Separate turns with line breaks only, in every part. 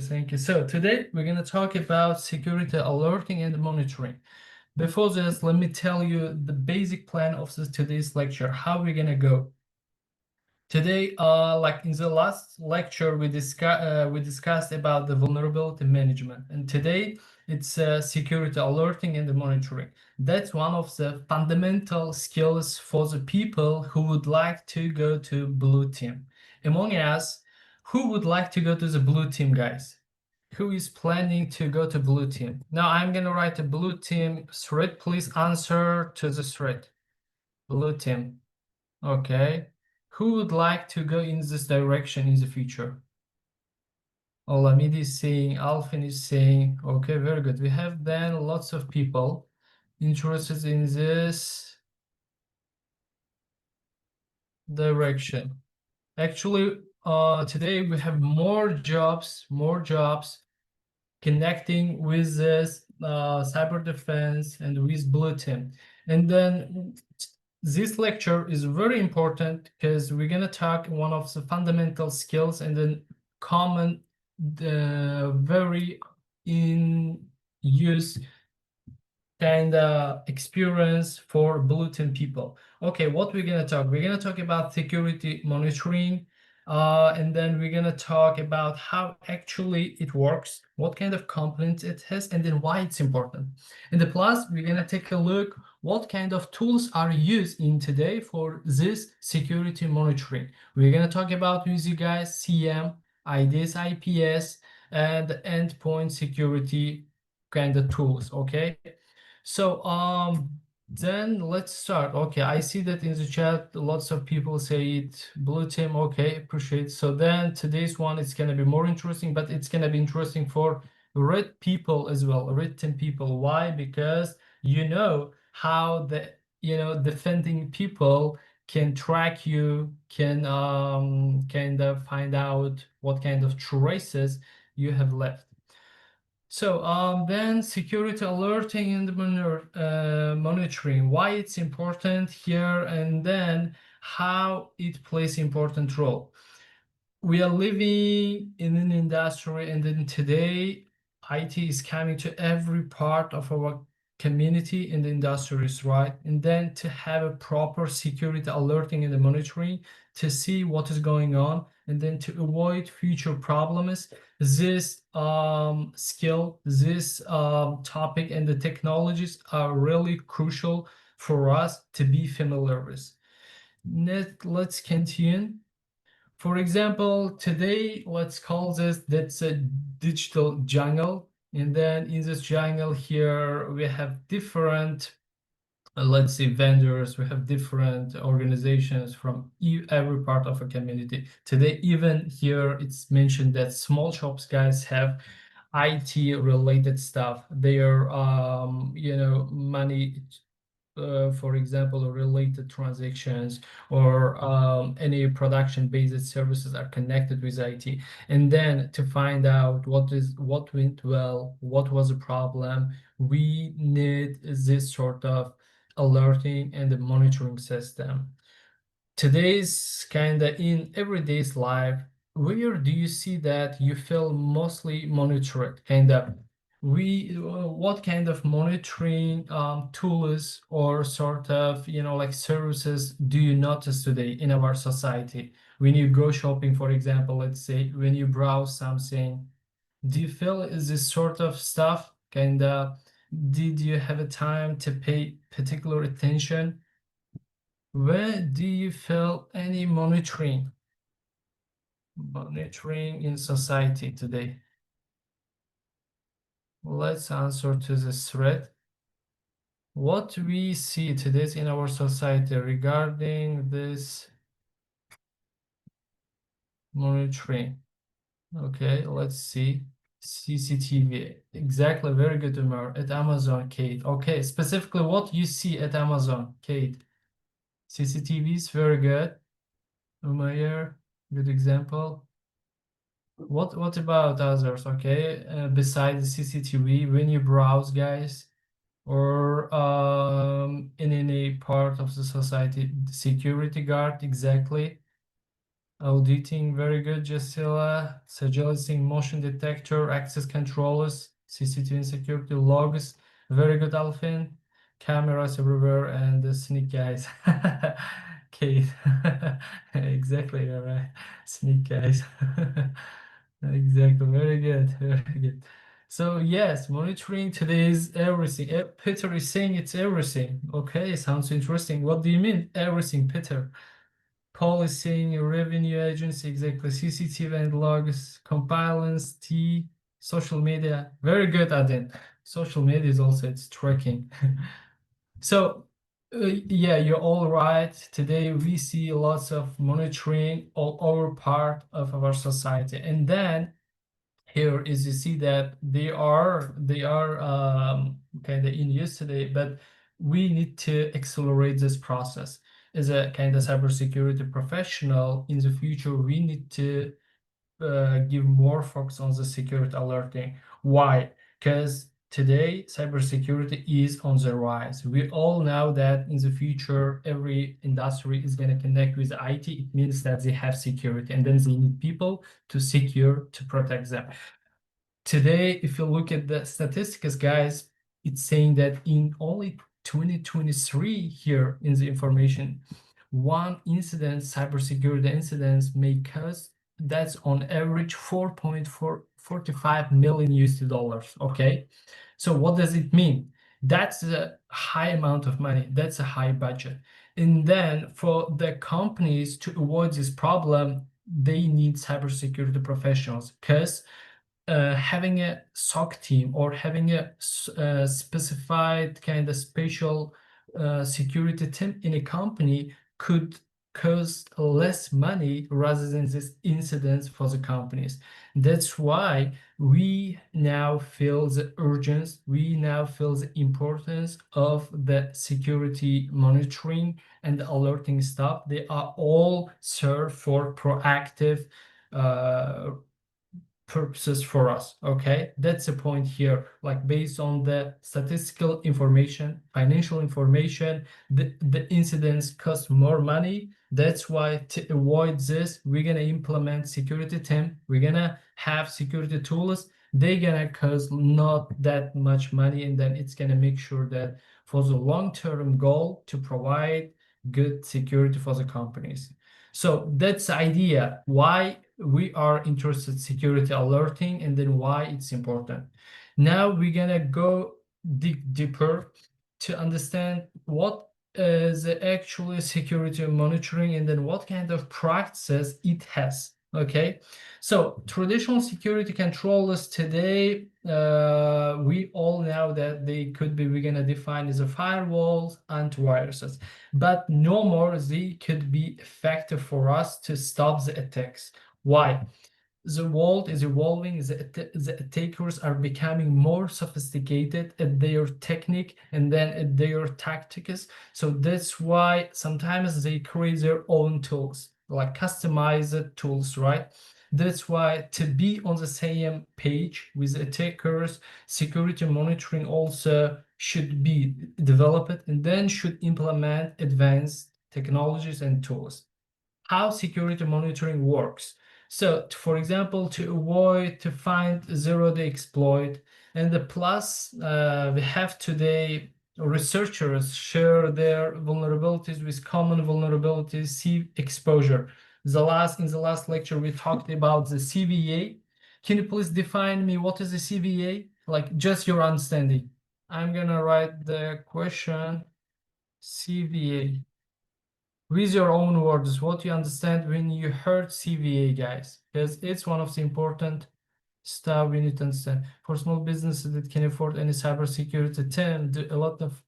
Thank you. So today we're going to talk about security alerting and monitoring. Before this, let me tell you the basic plan of today's lecture, how we're going to go. Today, like in the last lecture, we discussed about the vulnerability management, and today it's security alerting and the monitoring. That's one of the fundamental skills for the people who would like to go to blue team. Among us, who would like to go to the blue team, guys? Who is planning to go to blue team? Now I'm gonna write a blue team thread. Please answer to the thread. Blue team. Okay. Who would like to go in this direction in the future? Olamide is saying, Alfin is saying, okay, very good. We have then lots of people interested in this direction. Actually, today we have more jobs connecting with this cyber defense and with blue team. And then this lecture is very important because we're going to talk one of the fundamental skills and then common, very in use kind of experience for blue team people. Okay, what we're going to talk? We're going to talk about security monitoring, and then we're going to talk about how actually it works, what kind of components it has, and then why it's important. And the plus, we're going to take a look what kind of tools are used in today for this security monitoring. We're going to talk about with you guys SIEM, IDS, IPS, and endpoint security kind of tools. Okay. So then let's start. Okay, I see that in the chat lots of people say it blue team. Okay, appreciate. So then today's one is gonna be more interesting, but it's gonna be interesting for red people as well, red team people. Why? Because you know how the defending people can track you, can kind of find out what kind of traces you have left. So then security alerting and monitoring, why it's important here, and then how it plays important role. We are living in an industry, and then today IT is coming to every part of our community in the industries, right? And then to have a proper security alerting and the monitoring to see what is going on, and then to avoid future problems. This skill, this topic, and the technologies are really crucial for us to be familiar with. Let's continue. For example, today, let's call that's a digital jungle. And then in this jungle here, we have different, let's say, vendors. We have different organizations from every part of a community. Today, even here, it's mentioned that small shops guys have IT related stuff. Their, money, for example, related transactions or any production-based services are connected with IT. And then to find out what went well, what was the problem, we need this sort of alerting and the monitoring system. Today's kind of in everyday's life, where do you see that you feel mostly monitored? Kind of what kind of monitoring tools or sort of like services do you notice today in our society? When you go shopping, for example, let's say when you browse something, do you feel is this sort of stuff kind of, did you have a time to pay particular attention? Where do you feel any monitoring in society today? Let's answer to this thread. What we see today in our society regarding this monitoring. Okay, let's see. CCTV. Exactly, very good, Umar. At Amazon, Kate. Okay, specifically what you see at Amazon, Kate. CCTV is very good. Umair, good example. What about others? Okay, besides CCTV, when you browse, guys, or in any part of the society, security guard, exactly. Auditing, very good, Jasila. Suggesting motion detector, access controllers, CCTV and security logs, very good, Alfin. Cameras everywhere and the sneak guys. Kate, exactly, all right. Sneak guys. Exactly, very good, very good. So yes, monitoring today is everything. Peter is saying it's everything. Okay, sounds interesting. What do you mean everything, Peter? Policing, revenue agency, exactly. CCTV and logs, compliance, social media. Very good, Adin. Social media is also it's tracking. So yeah, you're all right. Today we see lots of monitoring all over part of our society, and then here is you see that they are kind of in use today, but we need to accelerate this process. As a kind of cybersecurity professional in the future, we need to give more focus on the security alerting. Why? Because today cybersecurity is on the rise. We all know that in the future every industry is going to connect with IT. It means that they have security, and then they need people to secure to protect them. Today, if you look at the statistics, guys, it's saying that in only 2023 here in the information, one incident, cybersecurity incidents may cost, that's on average 4.45 million USD dollars. Okay. So what does it mean? That's a high amount of money. That's a high budget. And then for the companies to avoid this problem, they need cybersecurity professionals, because having a SOC team or having a specified kind of special security team in a company could cost less money rather than this incidents for the companies. That's why we now feel the urgency, we now feel the importance of the security monitoring and the alerting stuff. They are all served for proactive purposes for us. Okay, that's the point here. Like based on the statistical information, financial information, the incidents cost more money. That's why to avoid this, we're gonna implement security team. We're gonna have security tools. They're gonna cost not that much money, and then it's gonna make sure that for the long-term goal to provide good security for the companies. So that's the idea why we are interested in security alerting, and then why it's important. Now we're gonna go dig deeper to understand what is actually security monitoring, and then what kind of practices it has. Okay, so traditional security controllers today, we all know that they could be, we're gonna define as a firewalls, antiviruses, but no more they could be effective for us to stop the attacks. Why? The world is evolving, the attackers are becoming more sophisticated at their technique and then at their tactics. So that's why sometimes they create their own tools, like customized tools, right? That's why to be on the same page with attackers, security monitoring also should be developed and then should implement advanced technologies and tools. How security monitoring works. So, for example, to avoid, to find zero-day exploit, and the plus, we have today researchers share their vulnerabilities with common vulnerabilities, see exposure. In the last lecture, we talked about the CVA. Can you please define me what is the CVA? Like just your understanding. I'm gonna write the question CVA. With your own words, what you understand when you heard CVA, guys, because it's one of the important stuff we need to understand. For small businesses that can afford any cybersecurity team, a lot of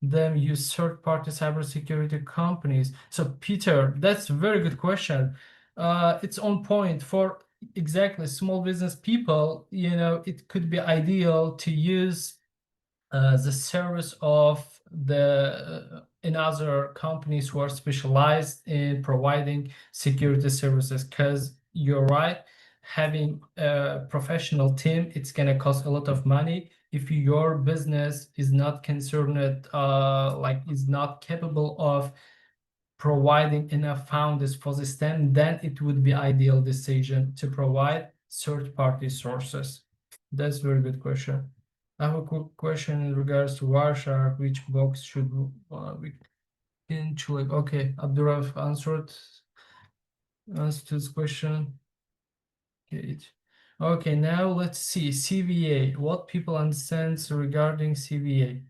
them use third-party cybersecurity companies. So, Peter, that's a very good question. It's on point for exactly small business people. You know, it could be ideal to use the service of the in other companies who are specialized in providing security services, because you're right, having a professional team, it's going to cost a lot of money if your business is not concerned, like is not capable of providing enough founders for the STEM, then it would be ideal decision to provide third-party sources. That's a very good question. I have a quick question in regards to Wireshark. Which box should we can choose? Okay, Abdurrahman answered this question. Okay, now let's see CVA. What people understand regarding CVA?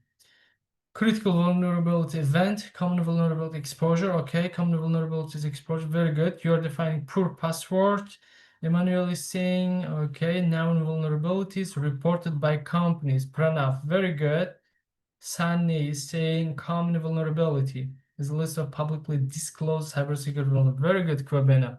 Critical vulnerability event, common vulnerability exposure. Okay, common vulnerabilities exposure. Very good. You're defining poor password. Emmanuel is saying, okay, known vulnerabilities reported by companies. Pranav, very good. Sunny is saying common vulnerability is a list of publicly disclosed cybersecurity vulnerabilities. Very good, Kwabena.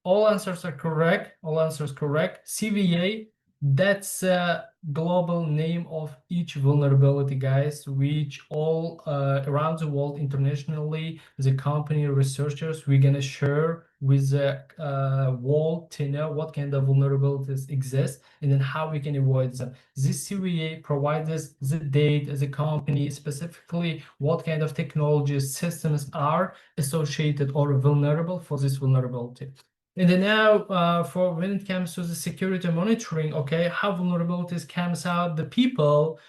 All answers are correct. All answers correct. CVA, that's a global name of each vulnerability, guys, which all around the world internationally, the company researchers, we're gonna share with the world to know what kind of vulnerabilities exist and then how we can avoid them. This CVA provides us the data as a company, specifically what kind of technologies, systems are associated or vulnerable for this vulnerability. And then now, for when it comes to the security monitoring, okay, how vulnerabilities comes out, the people,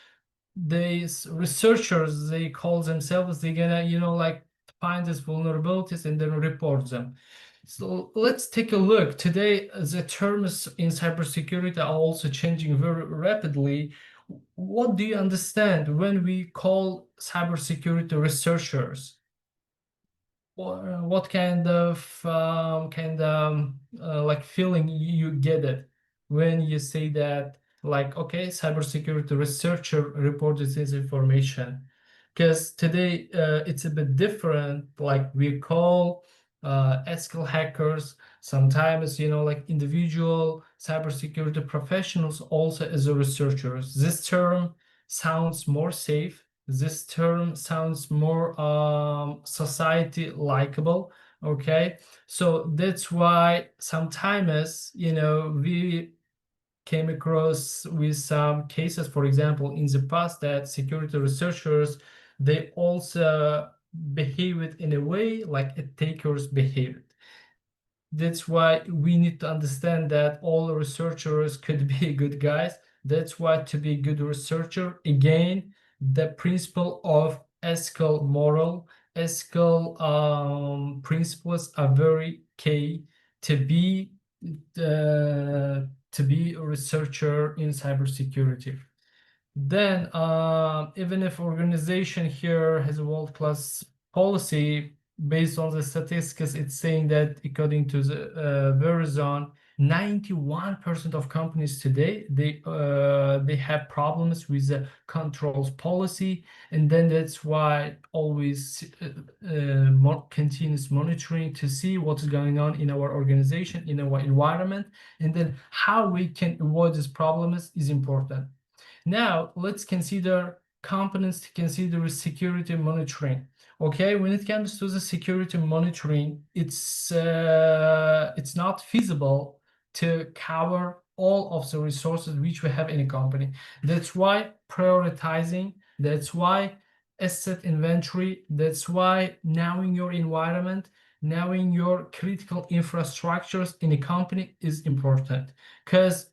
these researchers, they call themselves, they're gonna, like find these vulnerabilities and then report them. So let's take a look. Today, the terms in cybersecurity are also changing very rapidly. What do you understand when we call cybersecurity researchers? What kind of like feeling you get it when you say that, like, okay, cybersecurity researcher reported this information? Because today it's a bit different. Like we call ethical hackers sometimes, like individual cybersecurity professionals also as a researchers. This term sounds more safe. This term sounds more society likable. Okay, so that's why sometimes we came across with some cases, for example, in the past, that security researchers, they also behaved in a way like attackers behaved. That's why we need to understand that all researchers could be good guys. That's why to be a good researcher, again, the principle of ethical moral, ethical principles are very key to be a researcher in cybersecurity. Then, even if organization here has a world-class policy, based on the statistics, it's saying that according to the Verizon, 91% of companies today, they have problems with the controls policy, and then that's why always continuous monitoring to see what's going on in our organization, in our environment, and then how we can avoid these problems is important. Now, let's consider components to consider security monitoring. Okay, when it comes to the security monitoring, it's not feasible to cover all of the resources which we have in a company. That's why prioritizing, that's why asset inventory, that's why knowing your environment, knowing your critical infrastructures in a company is important, because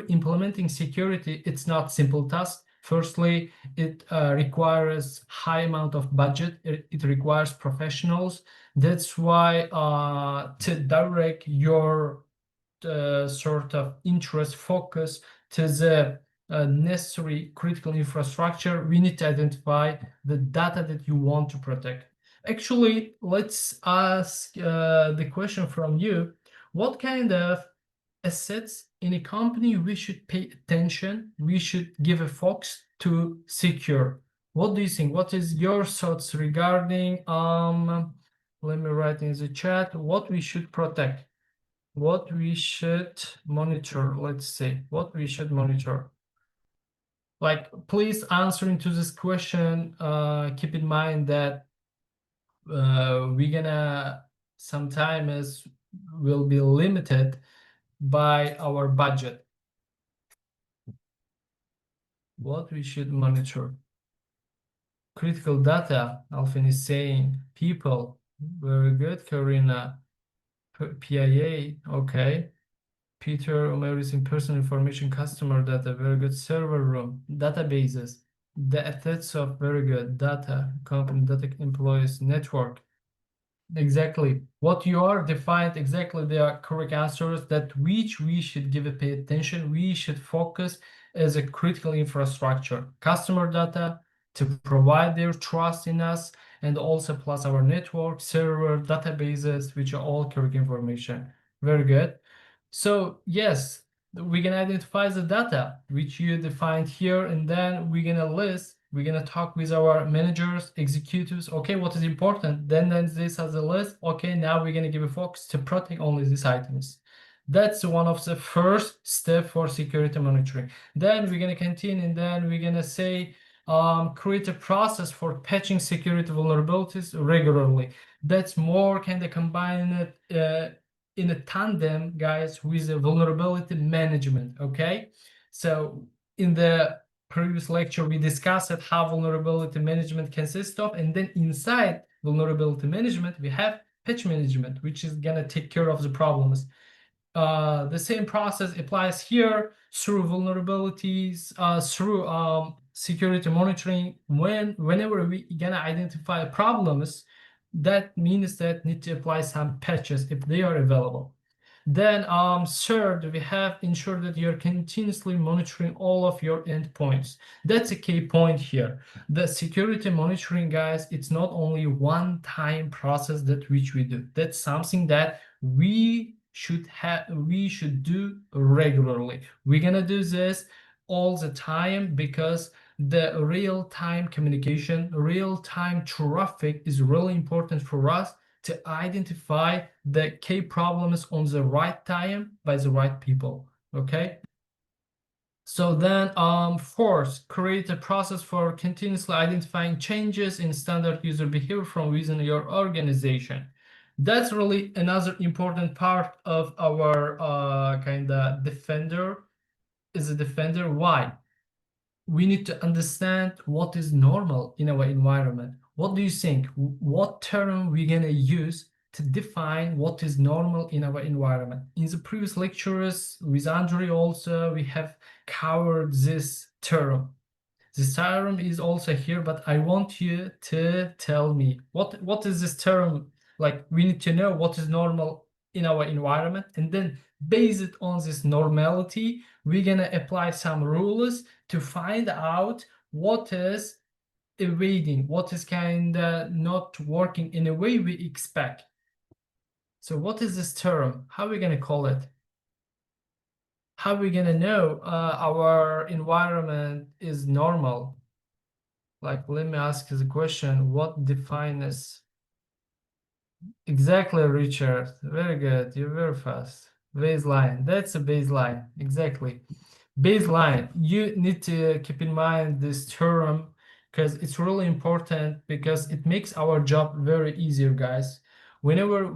implementing security, it's not simple task. Firstly, it requires high amount of budget. It requires professionals. That's why to direct your sort of interest focus to the necessary critical infrastructure, we need to identify the data that you want to protect. Actually, let's ask the question from you. What kind of assets in a company we should pay attention, we should give a focus to secure? What do you think? What is your thoughts regarding, let me write in the chat, what we should protect, what we should monitor, let's say, what we should monitor. Like, please answering to this question, keep in mind that we're gonna sometimes will be limited by our budget. What we should monitor? Critical data, Alvin is saying, people, Very good, Karina. PIA, okay. Peter Omeris in personal information, customer data, very good. Server room, databases, the assets of very good. Data, company, data, employees, network. Exactly. What you are defined exactly the correct answers that which we should give a pay attention. We should focus as a critical infrastructure. Customer data to provide their trust in us, and also plus our network, server, databases, which are all correct information. Very good. So yes, we can identify the data which you defined here, and then we're gonna list, we're gonna talk with our managers, executives. Okay, what is important? Then this as a list. Okay, now we're gonna give a focus to protect only these items. That's one of the first step for security monitoring. Then we're gonna continue, and then we're gonna say create a process for patching security vulnerabilities regularly. That's more kind of combine it in a tandem, guys, with the vulnerability management. Okay, so in the previous lecture we discussed how vulnerability management consists of, and then inside vulnerability management we have patch management, which is gonna take care of the problems. The same process applies here through vulnerabilities, through security monitoring. Whenever we gonna identify problems, that means that need to apply some patches if they are available. Then third, we have ensure that you're continuously monitoring all of your endpoints. That's a key point here. The security monitoring, guys, it's not only one-time process that which we do. That's something that we should do regularly. We're gonna do this all the time because the real-time communication, real-time traffic is really important for us to identify the key problems on the right time by the right people. Okay. So then fourth, create a process for continuously identifying changes in standard user behavior from within your organization. That's really another important part of our kind of defender, is a defender. Why? We need to understand what is normal in our environment. What do you think? What term we're gonna use to define what is normal in our environment? In the previous lectures with Andre also, we have covered this term. This term is also here, but I want you to tell me what is this term? Like, we need to know what is normal in our environment, and then based on this normality, we're gonna apply some rules to find out what is evading, what is kind of not working in a way we expect. So what is this term? How are we gonna call it? How are we gonna know our environment is normal? Like, let me ask you the question, what defines exactly, Richard? Very good, you're very fast. Baseline, that's a baseline, exactly. Baseline, you need to keep in mind this term because it's really important, because it makes our job very easier, guys. Whenever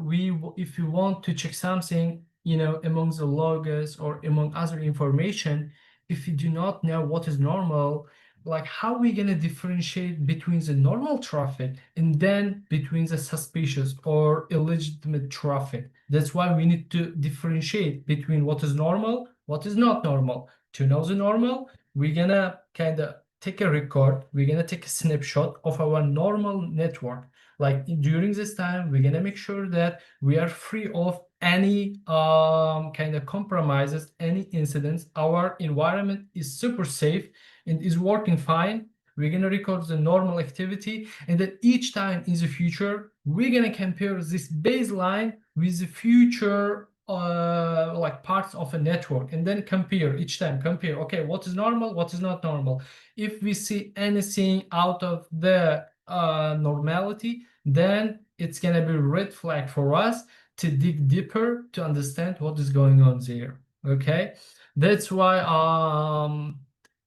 if you want to check something, among the logos or among other information, if you do not know what is normal, like, how are we going to differentiate between the normal traffic and then between the suspicious or illegitimate traffic? That's why we need to differentiate between what is normal, what is not normal. To know the normal, we're gonna kind of take a record, we're gonna take a snapshot of our normal network. Like, during this time, we're gonna make sure that we are free of any kind of compromises, any incidents. Our environment is super safe and is working fine. We're gonna record the normal activity, and then each time in the future, we're gonna compare this baseline with the future like parts of a network, and then compare each time. Compare, okay, what is normal, what is not normal. If we see anything out of the normality, then it's gonna be a red flag for us to dig deeper to understand what is going on there. Okay, that's why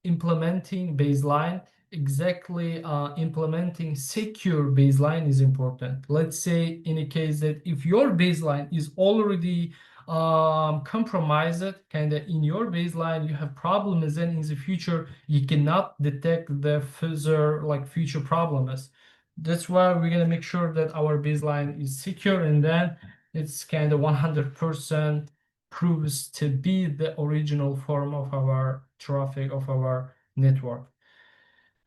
implementing baseline, exactly, implementing secure baseline is important. Let's say in a case that if your baseline is already compromised, kind of in your baseline you have problems, then in the future you cannot detect the further, like, future problems. That's why we're gonna make sure that our baseline is secure, and then it's kind of 100% proves to be the original form of our traffic of our network.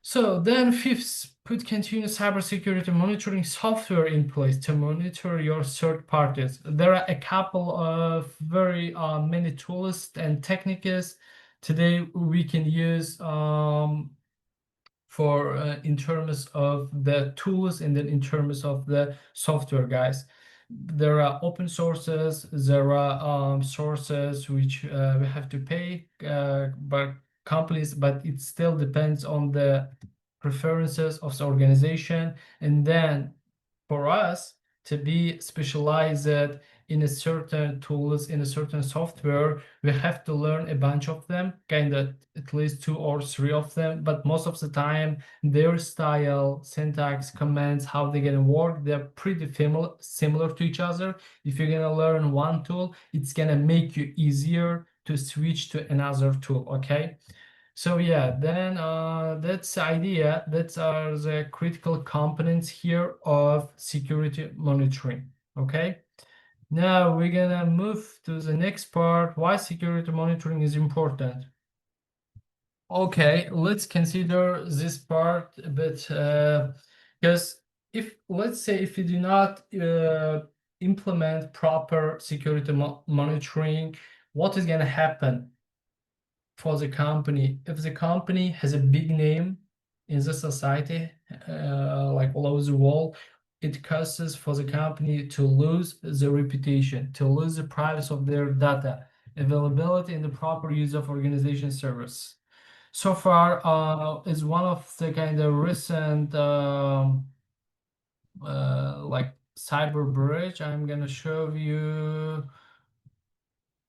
So then fifth, put continuous cybersecurity monitoring software in place to monitor your third parties. There are a couple of very many tools and techniques today we can use for in terms of the tools and then in terms of the software, guys. There are open sources, there are sources which we have to pay by companies, but it still depends on the preferences of the organization. And then for us to be specialized in a certain tools, in a certain software, we have to learn a bunch of them, kind of at least 2 or 3 of them. But most of the time, their style, syntax, commands, how they're gonna work, they're pretty similar to each other. If you're gonna learn one tool, it's gonna make you easier to switch to another tool. Okay. So yeah, then that's the idea. That are the critical components here of security monitoring. Okay. Now we're gonna move to the next part. Why security monitoring is important. Okay, let's consider this part a bit because if let's say if you do not implement proper security monitoring, what is gonna happen for the company? If the company has a big name in the society, like all over the world, it causes for the company to lose the reputation, to lose the privacy of their data, availability, and the proper use of organization service. So far, is one of the kind of recent like cyber bridge. I'm gonna show you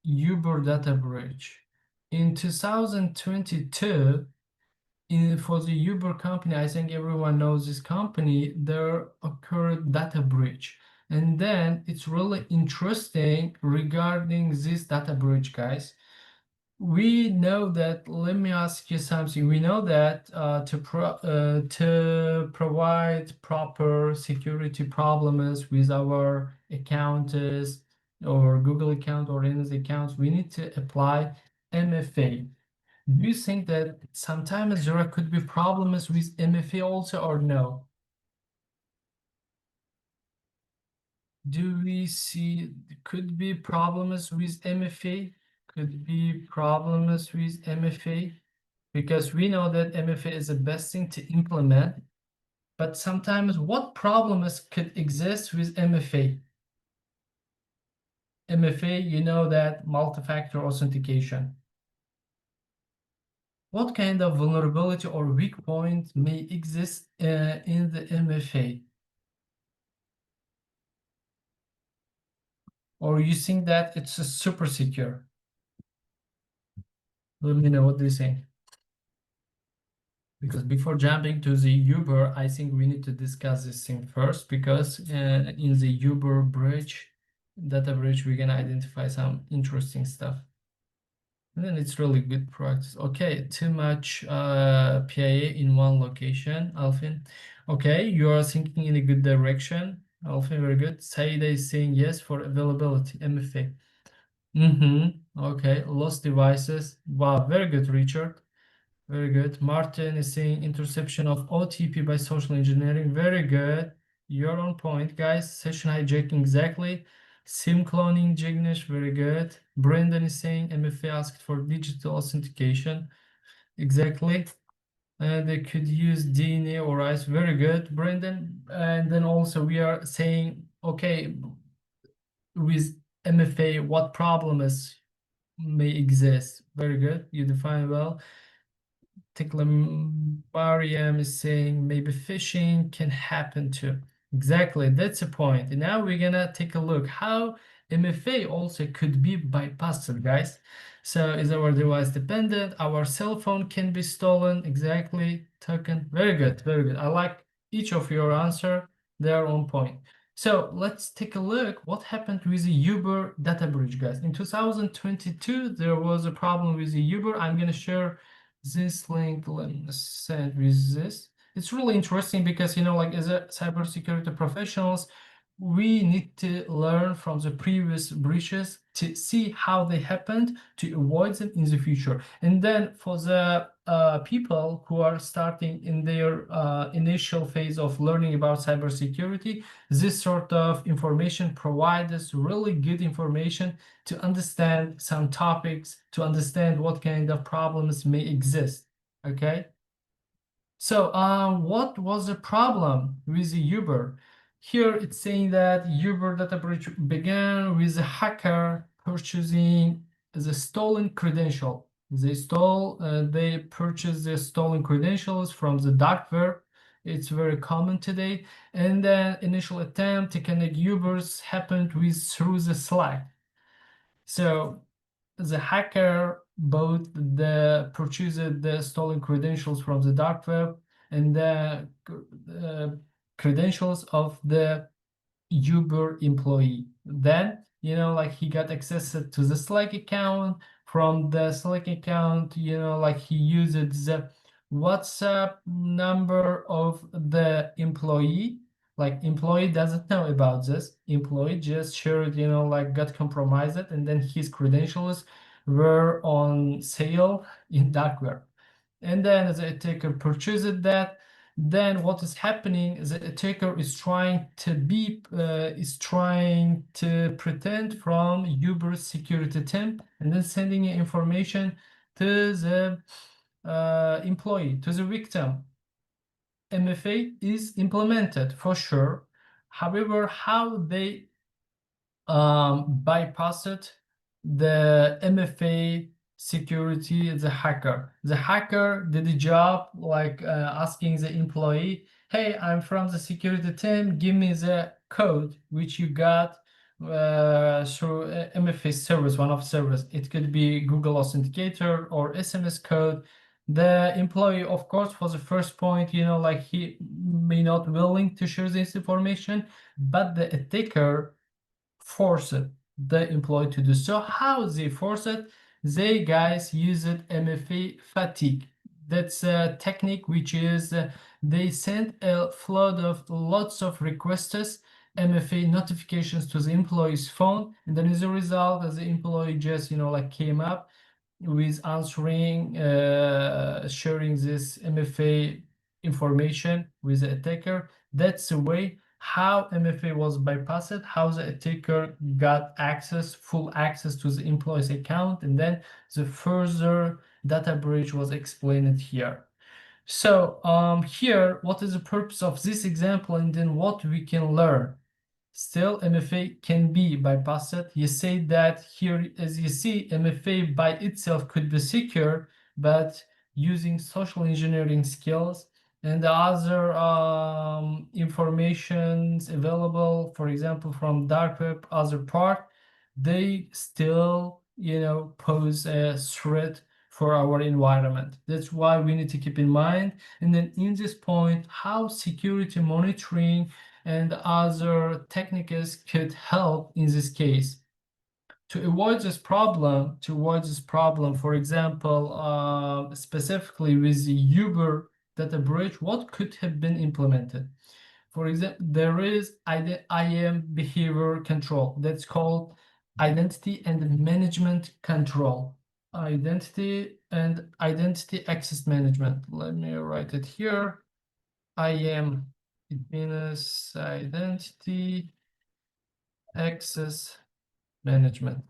Uber data breach. In 2022, for the Uber company, I think everyone knows this company, there occurred data breach. And then it's really interesting regarding this data breach, guys. We know that, let me ask you something. We know that to provide proper security problems with our accounts or Google account or any accounts, we need to apply MFA. Do you think that sometimes there could be problems with MFA also, or no? Do we see could be problems with MFA? Could be problems with MFA? Because we know that MFA is the best thing to implement, but sometimes what problems could exist with MFA? MFA, you know that multi-factor authentication. What kind of vulnerability or weak point may exist in the MFA? Or you think that it's a super secure? Let me know what do you think. Because before jumping to the Uber, I think we need to discuss this thing first, because in the Uber bridge, data bridge, we can identify some interesting stuff. And then it's really good practice. Okay, too much PIA in one location, Alfin. Okay, you are thinking in a good direction. Alfin, very good. Saida is saying yes for availability, MFA. Okay, lost devices. Wow, very good, Richard. Very good. Martin is saying interception of OTP by social engineering. Very good. You're on point, guys. Session hijacking, exactly. SIM cloning, Jignesh, very good. Brendan is saying MFA asked for digital authentication. Exactly. And they could use DNA or ICE. Very good, Brendan. And then also we are saying, okay, with MFA, what problems may exist? Very good. You define well. Mariam is saying maybe phishing can happen too. Exactly, that's the point. And now we're gonna take a look how MFA also could be bypassed, guys. So is our device dependent? Our cell phone can be stolen. Exactly, token. Very good, very good. I like each of your answer. They are on point. So let's take a look what happened with the Uber data breach, guys. In 2022, there was a problem with the Uber. I'm gonna share this link. Let me send with this. it's really interesting because, like as a cybersecurity professionals, we need to learn from the previous breaches to see how they happened to avoid them in the future. And then for the people who are starting in their initial phase of learning about cybersecurity, this sort of information provides us really good information to understand some topics, to understand what kind of problems may exist. Okay. So, what was the problem with the Uber? Here it's saying that Uber data breach began with a hacker purchasing the stolen credential. They purchased the stolen credentials from the dark web. It's very common today. And then initial attempt to connect Ubers happened through the Slack. So the hacker purchased the stolen credentials from the dark web and the credentials of the Uber employee. Then, like he got access to the Slack account. From the Slack account, like he used the WhatsApp number of the employee. Like employee doesn't know about this. Employee just shared, like got compromised, and then his credentials were on sale in dark web. And then the attacker purchased that. Then what is happening is the attacker is trying to pretend from Uber's security team and then sending information to the employee, to the victim. MFA is implemented for sure. However, how they bypassed the MFA security, the hacker. The hacker did the job like asking the employee, hey, I'm from the security team, give me the code which you got through MFA service, one of service. It could be Google Authenticator or SMS code. The employee, of course, for the first point, like he may not willing to share this information, but the attacker forced the employee to do so. How they force it? They guys use it MFA fatigue. That's a technique which is they send a flood of lots of requests, MFA notifications to the employee's phone, and then as a result, as the employee just like came up with answering, sharing this MFA information with the attacker. That's the way how MFA was bypassed, how the attacker got full access to the employee's account, and then the further data breach was explained here. So here, what is the purpose of this example, and then what we can learn? Still, MFA can be bypassed. You say that here, as you see, MFA by itself could be secure, but using social engineering skills and the other informations available, for example, from dark web, other part, they still, pose a threat for our environment. That's why we need to keep in mind. And then in this point, how security monitoring and other techniques could help in this case. To avoid this problem, for example, specifically with the Uber data breach, what could have been implemented? For example, there is IAM behavior control. That's called identity and management control. Identity access management. Let me write it here. IAM, it means identity access management.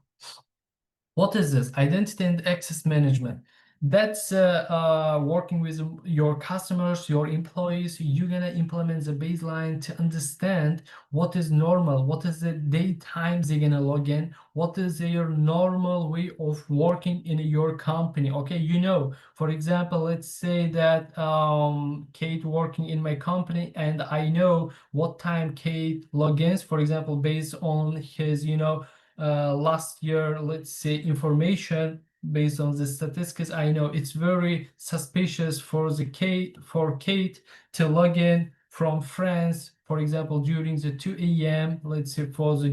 What is this? Identity and access management. That's working with your customers, your employees. You're gonna implement the baseline to understand what is normal, what is the daytime they're gonna log in, what is their normal way of working in your company. Okay, for example, let's say that Kate working in my company, and I know what time Kate logins, for example, based on his, last year, let's say, information based on the statistics. I know it's very suspicious for Kate to log in from France, for example, during the 2 a.m., let's say for the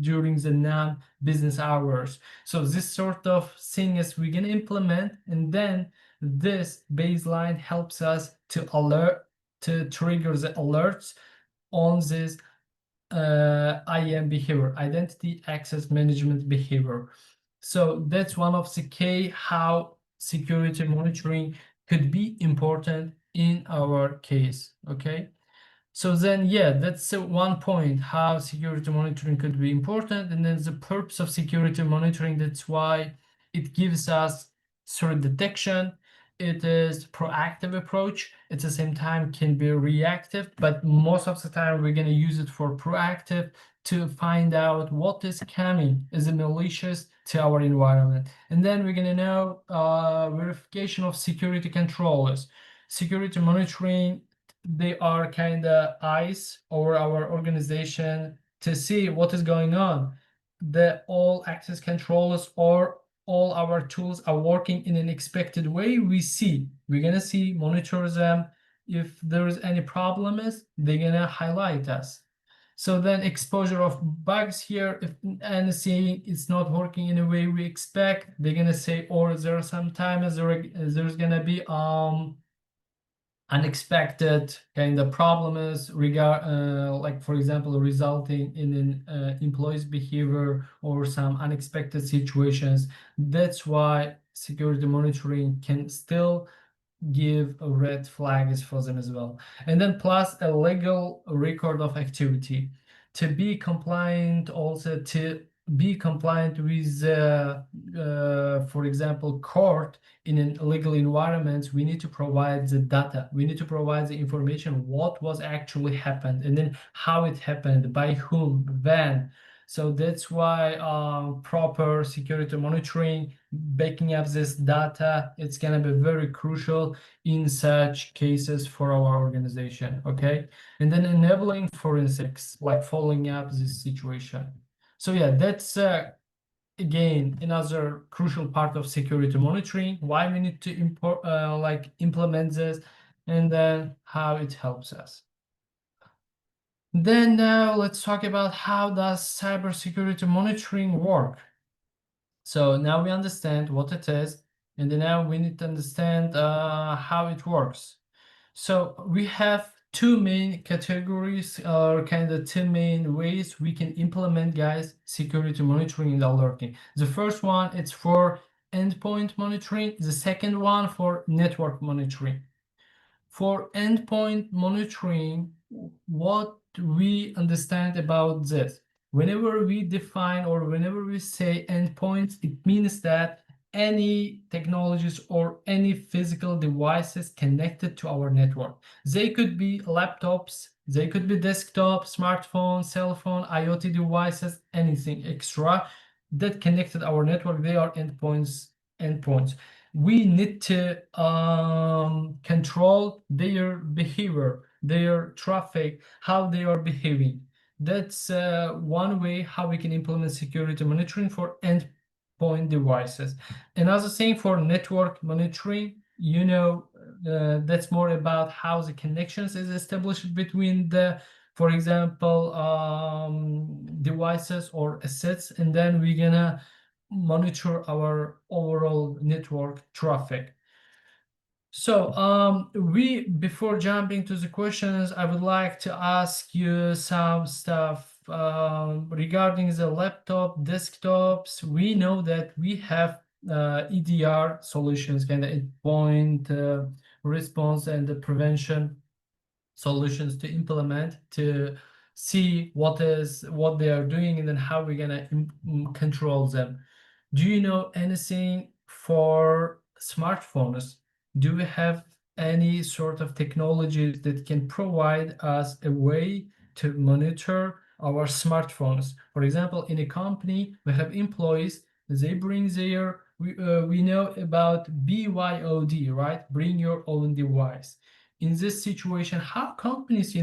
during the non-business hours. So this sort of thing is we're gonna implement, and then this baseline helps us to trigger the alerts on this IAM behavior, identity access management behavior. So that's one of the key how security monitoring could be important in our case. Okay. So then, yeah, that's one point how security monitoring could be important. And then the purpose of security monitoring, that's why it gives us threat detection. It is proactive approach. At the same time can be reactive, but most of the time we're going to use it for proactive to find out what is coming as a malicious to our environment. And then we're going to know verification of security controllers. Security monitoring, they are kind of eyes over our organization to see what is going on. The all access controllers or all our tools are working in an expected way. We're gonna see, monitor them. If there is any problem is, they're gonna highlight us. So then exposure of bugs here, if anything is not working in a way we expect, they're gonna say, or there sometimes there's gonna be unexpected kind of problems like for example resulting in an employee's behavior or some unexpected situations. That's why security monitoring can still give red flags for them as well. And then plus a legal record of activity to be compliant, also to be compliant with for example court in a legal environment. We need to provide the data, we need to provide the information what was actually happened, and then how it happened, by whom, when. So that's why proper security monitoring, backing up this data, it's gonna be very crucial in such cases for our organization. Okay, and then enabling forensics, like following up this situation. So yeah, that's again another crucial part of security monitoring, why we need to implement this, and then how it helps us. Then now let's talk about how does cybersecurity monitoring work. So now we understand what it is, and then now we need to understand how it works. So we have two main categories, or kind of two main ways we can implement, guys, security monitoring and alerting. The first one, it's for endpoint monitoring. The second one for network monitoring. For endpoint monitoring, what we understand about this, whenever we define or whenever we say endpoints, it means that any technologies or any physical devices connected to our network. They could be laptops, they could be desktop, smartphone, cell phone, IoT devices, anything extra that connected our network. They are endpoints. We need to control their behavior, their traffic, how they are behaving. That's one way how we can implement security monitoring for endpoint devices. Another thing for network monitoring, that's more about how the connections is established between the, for example, devices or assets, and then we're gonna monitor our overall network traffic. So before jumping to the questions, I would like to ask you some stuff regarding the laptop, desktops. We know that we have EDR solutions, kind of endpoint response and the prevention solutions to implement to see what they are doing, and then how we're gonna control them. Do you know anything for smartphones? Do we have any sort of technologies that can provide us a way to monitor our smartphones? For example, in a company, we have employees, they bring their, we know about BYOD, right? Bring your own device. In this situation, how companies,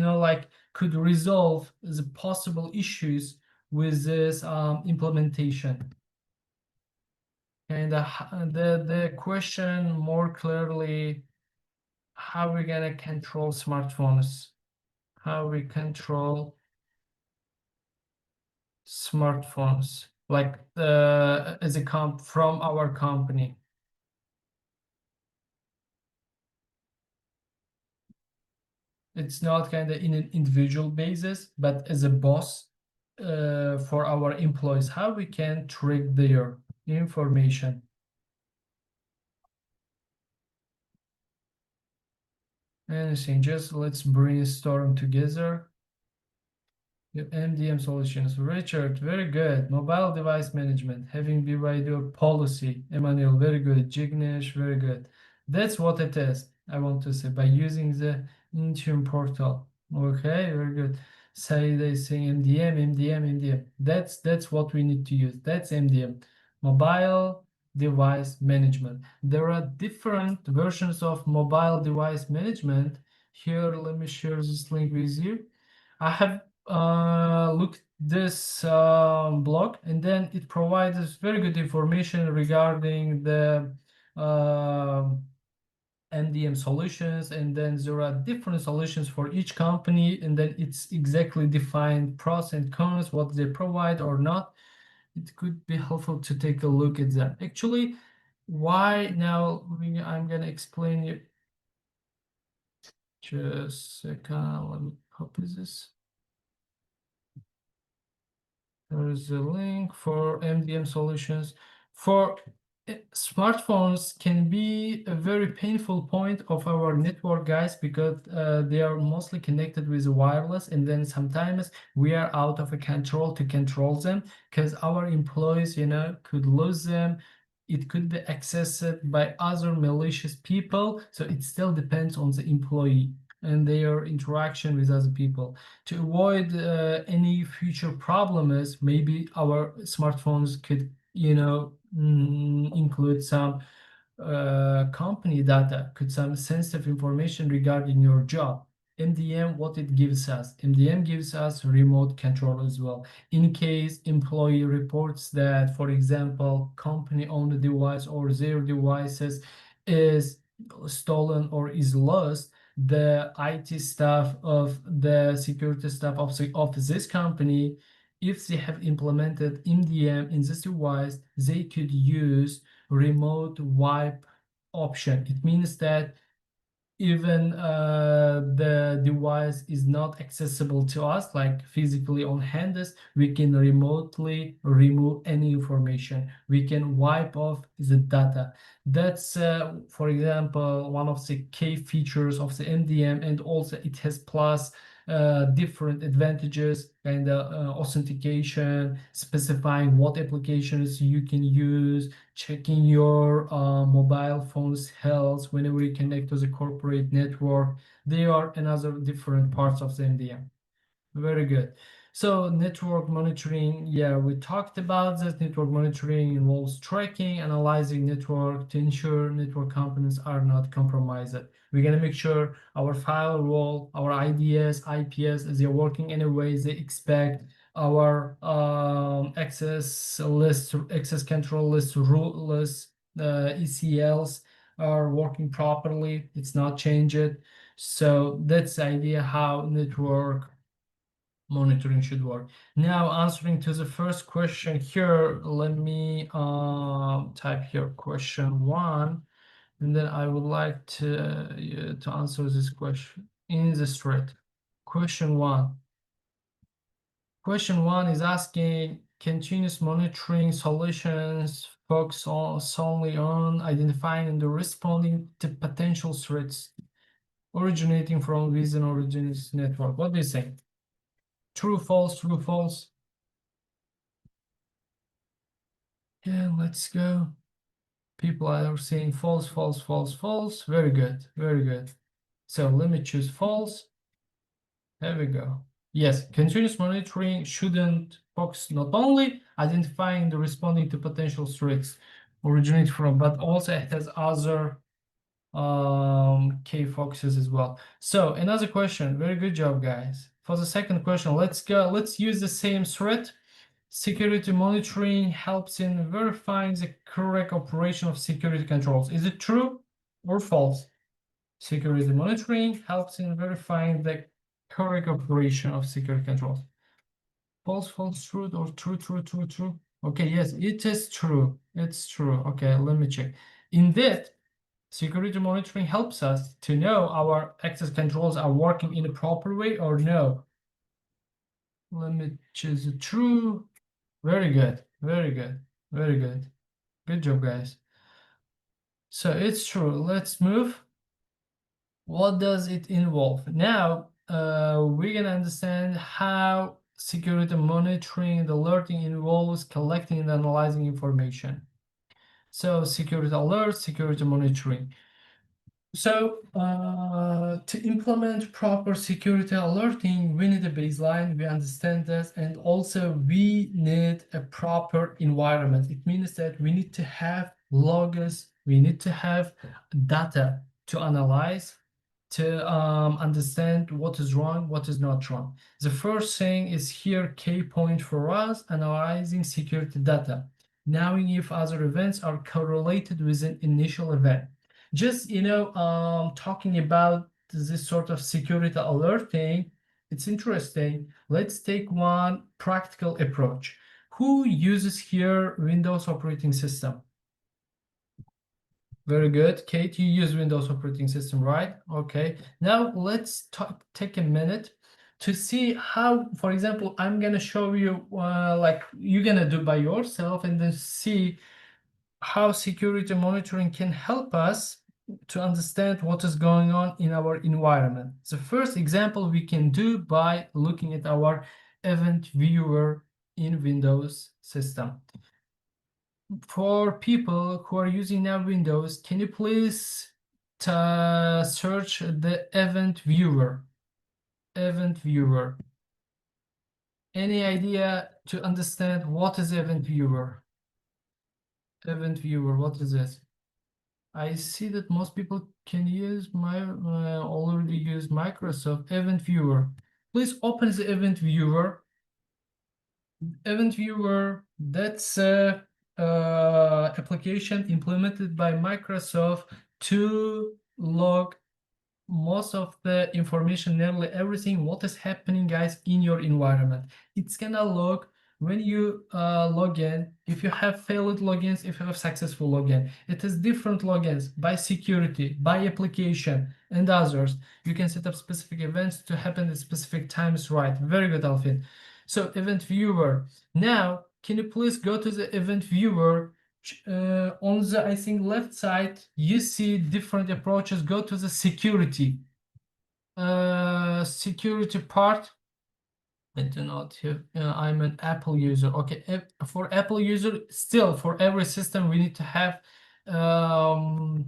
could resolve the possible issues with this implementation? And the question more clearly, how we're gonna control smartphones how we control smartphones, like as a from our company. It's not kind of in an individual basis, but as a boss for our employees, how we can track their information. Anything, just let's brainstorm together. MDM solutions. Richard, very good. Mobile device management, having BYD policy. Emmanuel, very good. Jignesh, very good. That's what it is, I want to say, by using the Intune portal. Okay, very good. Say they saying MDM. That's what we need to use. That's MDM. Mobile device management. There are different versions of mobile device management. Here, let me share this link with you. I have looked this blog, and then it provides us very good information regarding the MDM solutions, and then there are different solutions for each company, and then it's exactly defined pros and cons, what they provide or not. It could be helpful to take a look at that. Actually, why now I'm gonna explain you. Just a second, let me copy this. There is a link for MDM solutions. For smartphones can be a very painful point of our network, guys, because they are mostly connected with wireless, and then sometimes we are out of a control to control them, because our employees, could lose them. It could be accessed by other malicious people, so it still depends on the employee and their interaction with other people. To avoid any future problems, maybe our smartphones could, include some company data, could some sensitive information regarding your job. MDM, what it gives us? MDM gives us remote control as well. In case employee reports that, for example, company-owned device or their devices is stolen or is lost, the IT staff of the security staff of this company, if they have implemented MDM in this device, they could use remote wipe option. It means that even the device is not accessible to us, like physically on hand, we can remotely remove any information. We can wipe off the data. That's, for example, one of the key features of the MDM, and also it has plus different advantages, kind of authentication, specifying what applications you can use, checking your mobile phone's health whenever you connect to the corporate network. They are another different parts of the MDM. Very good. So network monitoring, yeah, we talked about that. Network monitoring involves tracking, analyzing network to ensure network components are not compromised. We're gonna make sure our firewall, our IDS, IPS, as they're working in a way they expect, our access list, access control list, root list, ECLs are working properly. It's not changed. So that's the idea how network monitoring should work. Now, answering to the first question here, let me type here question 1, and then I would like to answer this question in this thread. Question 1. Question 1 is asking, continuous monitoring solutions focus on solely on identifying and responding to potential threats originating from within origins network. What do you think? True, false, true, false. Yeah, let's go. People are saying false, false, false, false. Very good, very good. So let me choose false. There we go. Yes, continuous monitoring shouldn't focus not only identifying the responding to potential threats originate from, but also it has other key focuses as well. So another question. Very good job, guys. For the second question, let's go. Let's use the same thread. Security monitoring helps in verifying the correct operation of security controls. Is it true or false? Security monitoring helps in verifying the correct operation of security controls. False, false, true, or true, true, true, true. Okay, yes, it is true. It's true. Okay, let me check. Indeed, security monitoring helps us to know our access controls are working in a proper way or no. Let me choose true. Very good. Very good. Very good. Good job, guys. So it's true. Let's move. What does it involve? Now, we're gonna understand how security monitoring and alerting involves collecting and analyzing information. So security alerts, security monitoring. So to implement proper security alerting, we need a baseline, we understand that, and also we need a proper environment. It means that we need to have logs, we need to have data to analyze, to understand what is wrong, what is not wrong. The first thing is here, key point for us, analyzing security data, knowing if other events are correlated with an initial event. Just talking about this sort of security alerting, it's interesting. Let's take one practical approach. Who uses here Windows operating system? Very good. Kate, you use Windows operating system, right? Okay. Now let's take a minute to see how, for example, I'm gonna show you like you're gonna do by yourself and then see how security monitoring can help us to understand what is going on in our environment. The first example we can do by looking at our event viewer in Windows system. For people who are using now Windows, can you please search the event viewer? Event viewer. Any idea to understand what is event viewer? Event viewer, what is this? I see that most people can use already use Microsoft Event Viewer. Please open the Event Viewer. Event Viewer, that's a application implemented by Microsoft to log most of the information, nearly everything, what is happening, guys, in your environment. It's gonna log when you log in, if you have failed logins, if you have successful login. It is different logins by security, by application, and others. You can set up specific events to happen at specific times, right? Very good, Alfin. So event viewer. Now, can you please go to the event viewer? On the, I think, left side, you see different approaches. Go to the security. Security part. I do not have, I'm an Apple user. Okay, for Apple user, still for every system, we need to have, how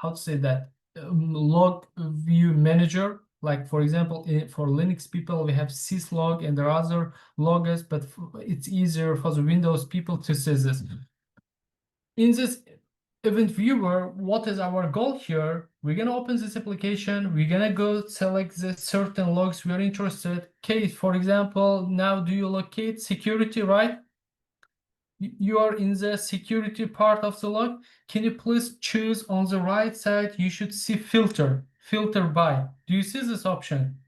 to say that, log view manager. Like for example, for Linux people, we have syslog and there are other loggers, but it's easier for the Windows people to see this. In this event viewer, what is our goal here? We're gonna open this application, we're gonna go select the certain logs we're interested. Case, for example, now do you locate security, right? You are in the security part of the log. Can you please choose on the right side? You should see filter by. Do you see this option?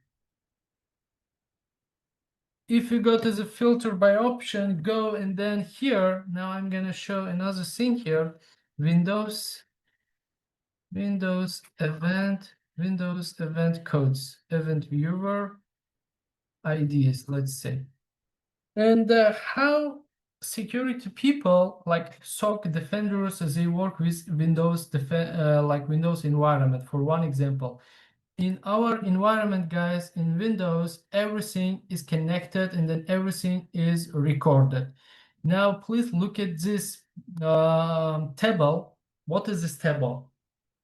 If you go to the filter by option, go and then here, now I'm gonna show another thing here, Windows event codes, event viewer, IDS, let's say. And how security people like SOC defenders, they work with Windows like Windows environment. For one example, in our environment, guys, in Windows, everything is connected and then everything is recorded. Now, please look at this table. What is this table?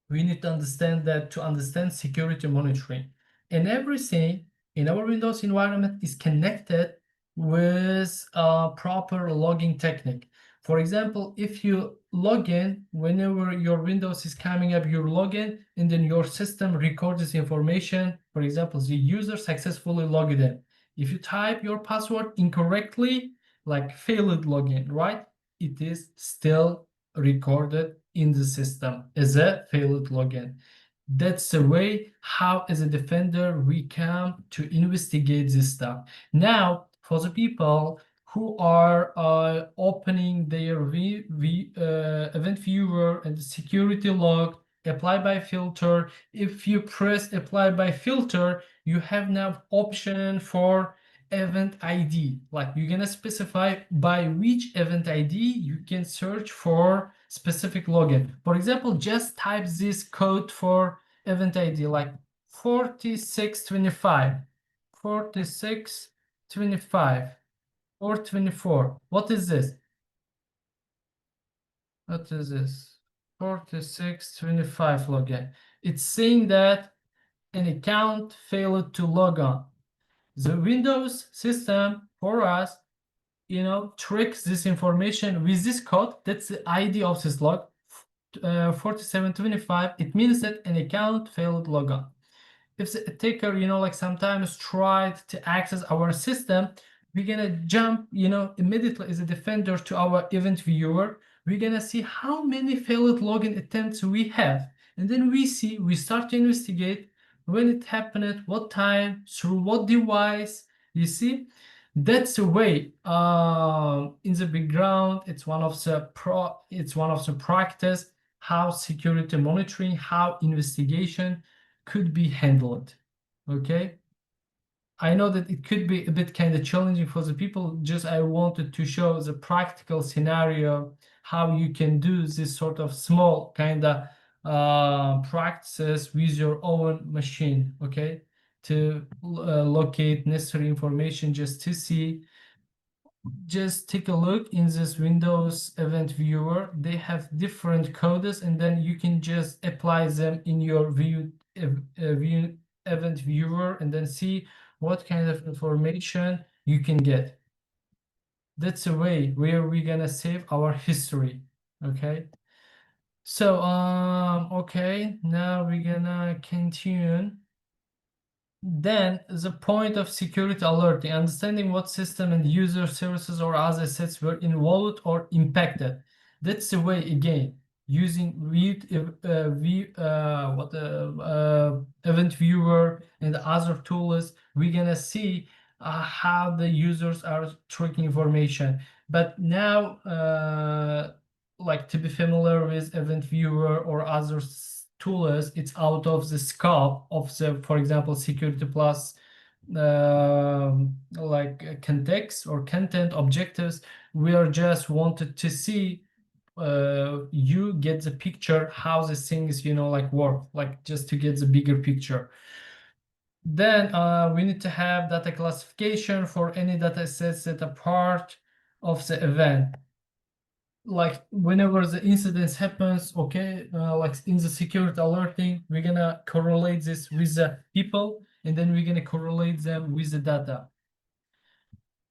We need to understand that to understand security monitoring. And everything in our Windows environment is connected with a proper logging technique. For example, if you log in, whenever your Windows is coming up, you log in, and then your system records this information. For example, the user successfully logged in. If you type your password incorrectly, like failed login, right? It is still recorded in the system as a failed login. That's the way how, as a defender, we come to investigate this stuff. Now, for the people who are opening their event viewer and the security log, apply by filter. If you press apply by filter, you have now option for event ID. Like, you're gonna specify by which event ID you can search for specific login. For example, just type this code for event ID, like 4625, 4625, or 24. What is this? What is this? 4625 login. It's saying that an account failed to log on. The Windows system for us, tricks this information with this code. That's the ID of this log, 4725. It means that an account failed log on. If the attacker, like sometimes tried to access our system, we're gonna jump, immediately as a defender to our event viewer. We're gonna see how many failed login attempts we have. And then we start to investigate when it happened, what time, through what device. You see, that's the way. In the background, it's one of the practice how security monitoring, how investigation could be handled. Okay, I know that it could be a bit kind of challenging for the people. Just I wanted to show the practical scenario how you can do this sort of small kind of practices with your own machine. Okay, to locate necessary information, just to see. Just take a look in this Windows event viewer. They have different codes, and then you can just apply them in your event viewer, and then see what kind of information you can get. That's a way where we're gonna save our history. Okay. So okay, now we're gonna continue. Then the point of security alerting, understanding what system and user services or other assets were involved or impacted. That's the way, again, using event viewer and other tools, we're gonna see how the users are tracking information. But now, like, to be familiar with event viewer or other tools, it's out of the scope of the, for example, security plus like context or content objectives. We are just wanted to see you get the picture how the things like work, like just to get the bigger picture. Then we need to have data classification for any data sets that are part of the event. Like, whenever the incident happens, okay, like in the security alerting, we're gonna correlate this with the people, and then we're gonna correlate them with the data.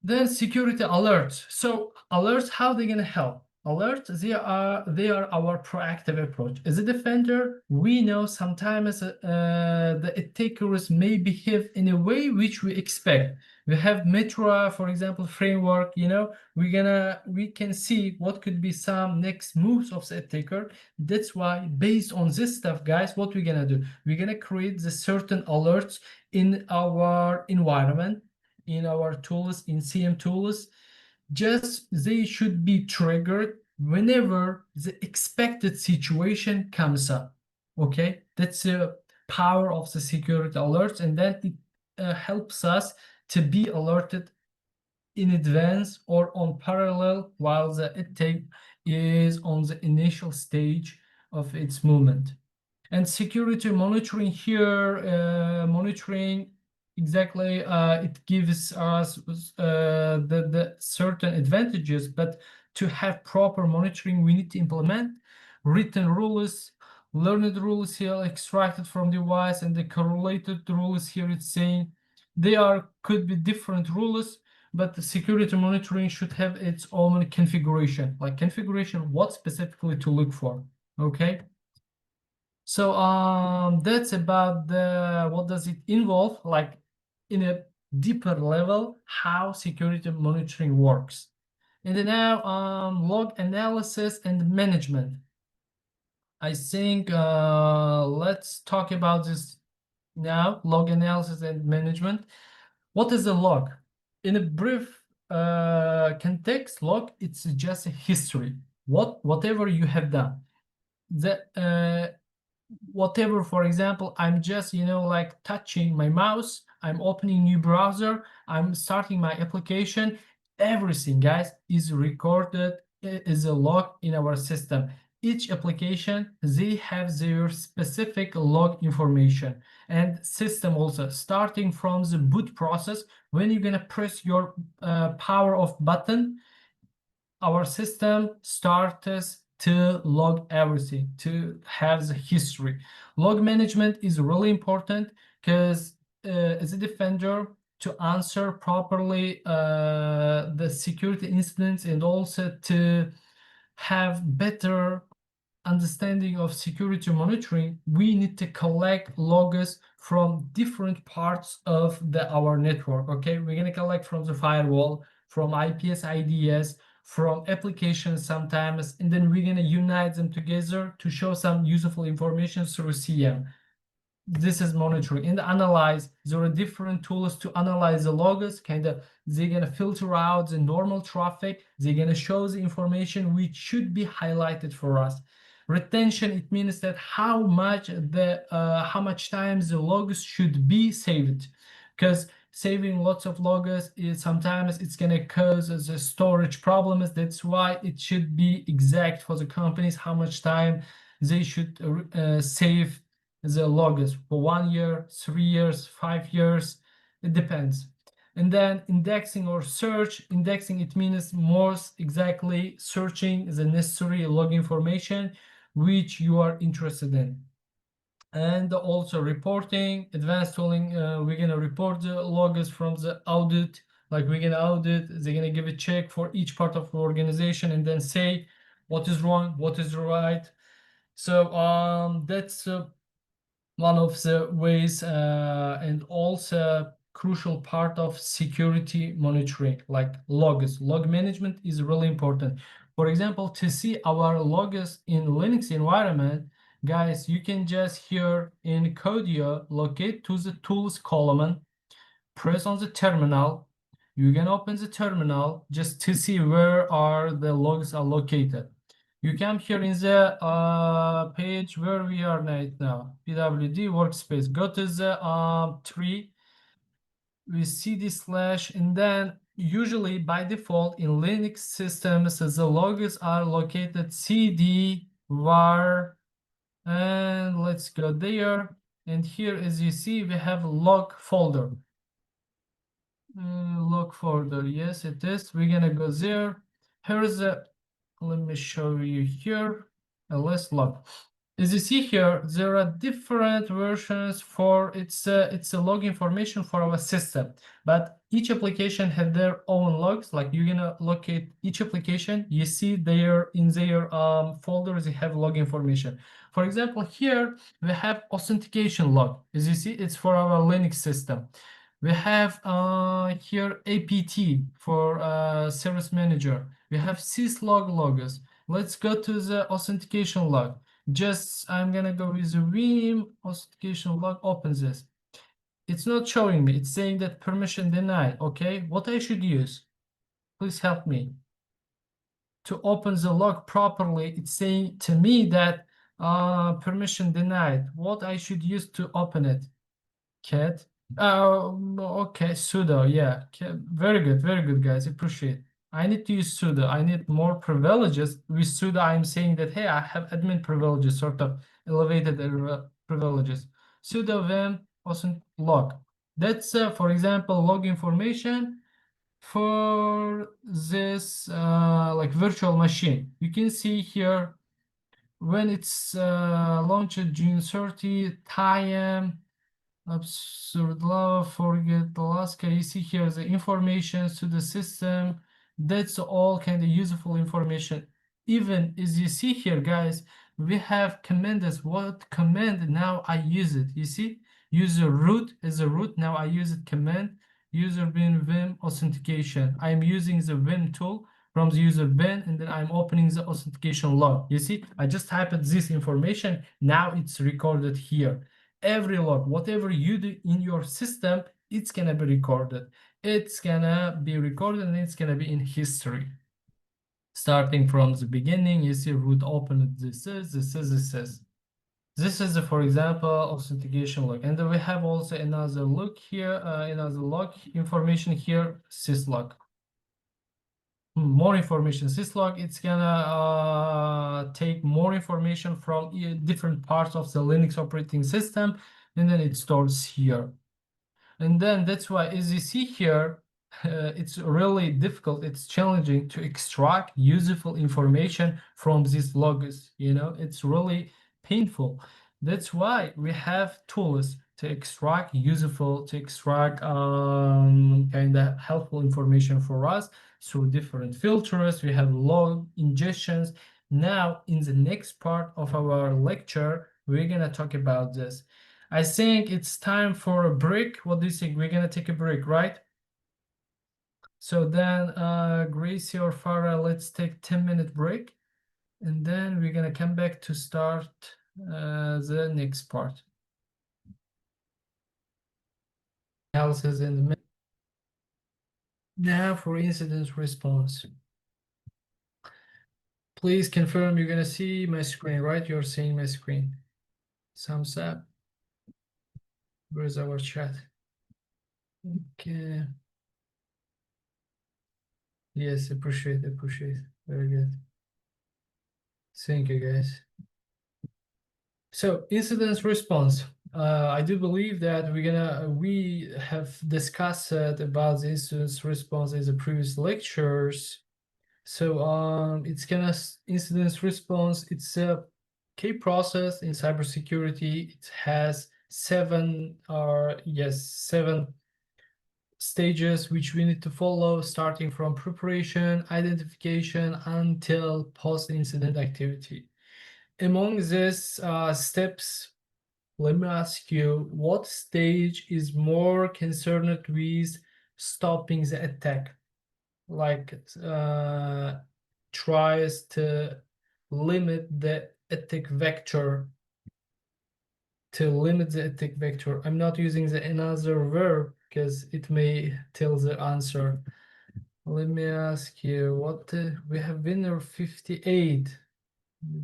Then security alerts. So alerts, how they gonna help? Alerts, they are our proactive approach. As a defender, we know sometimes the attackers may behave in a way which we expect. We have Metro, for example, framework. We can see what could be some next moves of the attacker. That's why, based on this stuff, guys, what we're gonna do? We're gonna create the certain alerts in our environment, in our tools, in SIEM tools. Just they should be triggered whenever the expected situation comes up. Okay, that's the power of the security alerts, and then it helps us to be alerted in advance or on parallel while the attack is on the initial stage of its movement. And security monitoring here, monitoring exactly, it gives us the certain advantages, but to have proper monitoring, we need to implement written rules, learned rules here extracted from device, and the correlated rules here. It's saying they could be different rules, but the security monitoring should have its own configuration, like configuration, what specifically to look for. Okay. So that's about what does it involve, like in a deeper level, how security monitoring works. And then now log analysis and management. I think let's talk about this now, log analysis and management. What is a log? In a brief context, log, it's just a history. Whatever you have done. Whatever, for example, I'm just, like touching my mouse, I'm opening new browser, I'm starting my application, everything, guys, is recorded, is a log in our system. Each application, they have their specific log information, and system also, starting from the boot process. When you're gonna press your power off button, our system starts to log everything, to have the history. Log management is really important because as a defender, to answer properly the security incidents, and also to have better understanding of security monitoring, we need to collect logs from different parts of our network. Okay, we're gonna collect from the firewall, from IPS, IDS, from applications sometimes, and then we're gonna unite them together to show some useful information through SIEM. This is monitoring. And analyze, there are different tools to analyze the logs. They're gonna filter out the normal traffic, they're gonna show the information which should be highlighted for us. Retention, it means that how much times the logs should be saved, because saving lots of logs is sometimes it's gonna cause the storage problems. That's why it should be exact for the companies how much time they should save the logs, for 1 year, 3 years, 5 years, it depends. And then indexing or search. Indexing, it means most exactly searching the necessary log information which you are interested in. And also reporting, advanced tooling, we're gonna report the logs from the audit. Like we're gonna audit, they're gonna give a check for each part of the organization and then say what is wrong, what is right. So that's one of the ways, and also crucial part of security monitoring, like logs. Log management is really important. For example, to see our logs in Linux environment, guys, you can just here in Codio locate to the tools column, press on the terminal. You can open the terminal just to see where are the logs are located. You come here in the page where we are right now, pwd workspace. Go to the tree, we cd slash, and then usually by default in Linux systems, the logs are located cd var, and let's go there. And here, as you see, we have log folder. Log folder, yes, it is. We're gonna go there. Here's the, let me show you here, ls log. As you see here, there are different versions for it's a log information for our system, but each application have their own logs. Like you're gonna locate each application, you see there in their folders they have log information. For example, here we have authentication log. As you see, it's for our Linux system. We have here apt for service manager. We have syslog logs. Let's go to the authentication log. Just I'm gonna go with the Vim authentication log. Open this. It's not showing me. It's saying that permission denied. Okay, what I should use? Please help me. To open the log properly, it's saying to me that permission denied. What I should use to open it? Cat. Okay, sudo. Yeah, very good, guys. Appreciate. I need to use sudo. I need more privileges. With sudo, I'm saying that hey, I have admin privileges, sort of elevated privileges. Sudo vim awesome log. That's for example log information for this like virtual machine. You can see here when it's launched June 30, time. Absurd love, forget Alaska. You see here the information to the system. That's all kind of useful information. Even as you see here, guys, we have commands. What command now I use it? You see, user root as a root. Now I use it command user bin vim authentication. I'm using the vim tool. from the user bin, and then I'm opening the authentication log. You see, I just typed this information. Now it's recorded here. Every log, whatever you do in your system, it's gonna be recorded. It's gonna be recorded and it's gonna be in history. Starting from the beginning, you see root open, this is. This is, for example, authentication log. And then we have also another log here, another log information here, syslog. More information, syslog, it's gonna take more information from different parts of the Linux operating system, and then it stores here. And then that's why, as you see here, it's really difficult, it's challenging to extract useful information from these logs. You know, it's really painful. That's why we have tools to extract kind of helpful information for us through different filters. We have log ingestions. Now, in the next part of our lecture, we're gonna talk about this. I think it's time for a break. What do you think? We're gonna take a break, right? So then, Gracie or Farah, let's take 10-minute break, and then we're gonna come back to start the next part. Else is in the now for incident response. Please confirm you're gonna see my screen, right? You're seeing my screen. Thumbs up. Where's our chat? Okay. Yes, appreciate. Very good. Thank you, guys. So incident response. I do believe that we have discussed about the incident response in the previous lectures. So incident response. It's a key process in cybersecurity. It has seven stages which we need to follow, starting from preparation, identification, until post-incident activity. Among these steps, let me ask you, what stage is more concerned with stopping the attack? Like tries to limit the attack vector. I'm not using the another verb because it may tell the answer. Let me ask you, what we have winner 58.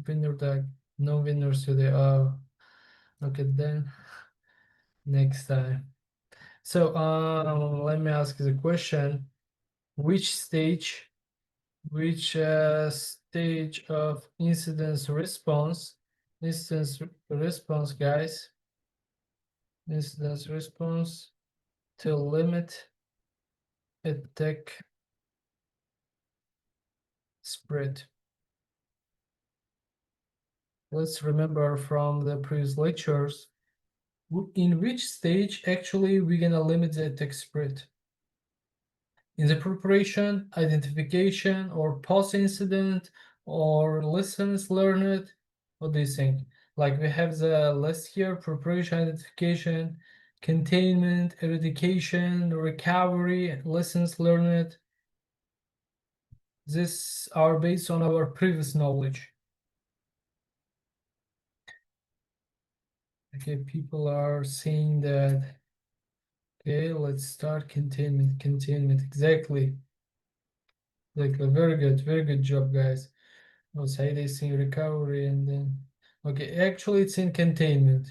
Winner tag, no winners today. Oh, okay, then next time. So let me ask you the question: which stage of incident response, guys, incident response to limit attack spread? Let's remember from the previous lectures, in which stage actually we're gonna limit the attack spread? In the preparation, identification, or post-incident, or lessons learned? What do you think? Like we have the list here: preparation, identification, containment, eradication, recovery, lessons learned. These are based on our previous knowledge. Okay, people are saying that. Okay, let's start containment. Exactly. Very good job, guys. Was Hades in recovery, and then okay, actually it's in containment.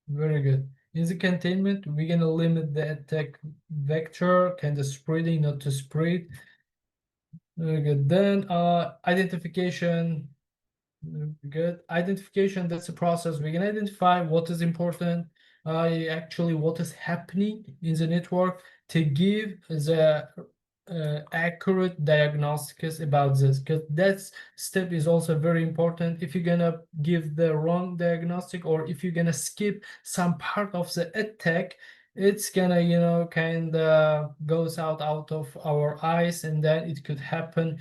Very good. In the containment, we're gonna limit the attack vector, kind of spreading, not to spread. Very good. Then identification. Good. Identification, that's a process. We can identify what is important, actually what is happening in the network, to give the accurate diagnostics about this, because that step is also very important. If you're gonna give the wrong diagnostic, or if you're gonna skip some part of the attack, it's gonna kind of goes out of our eyes, and then it could happen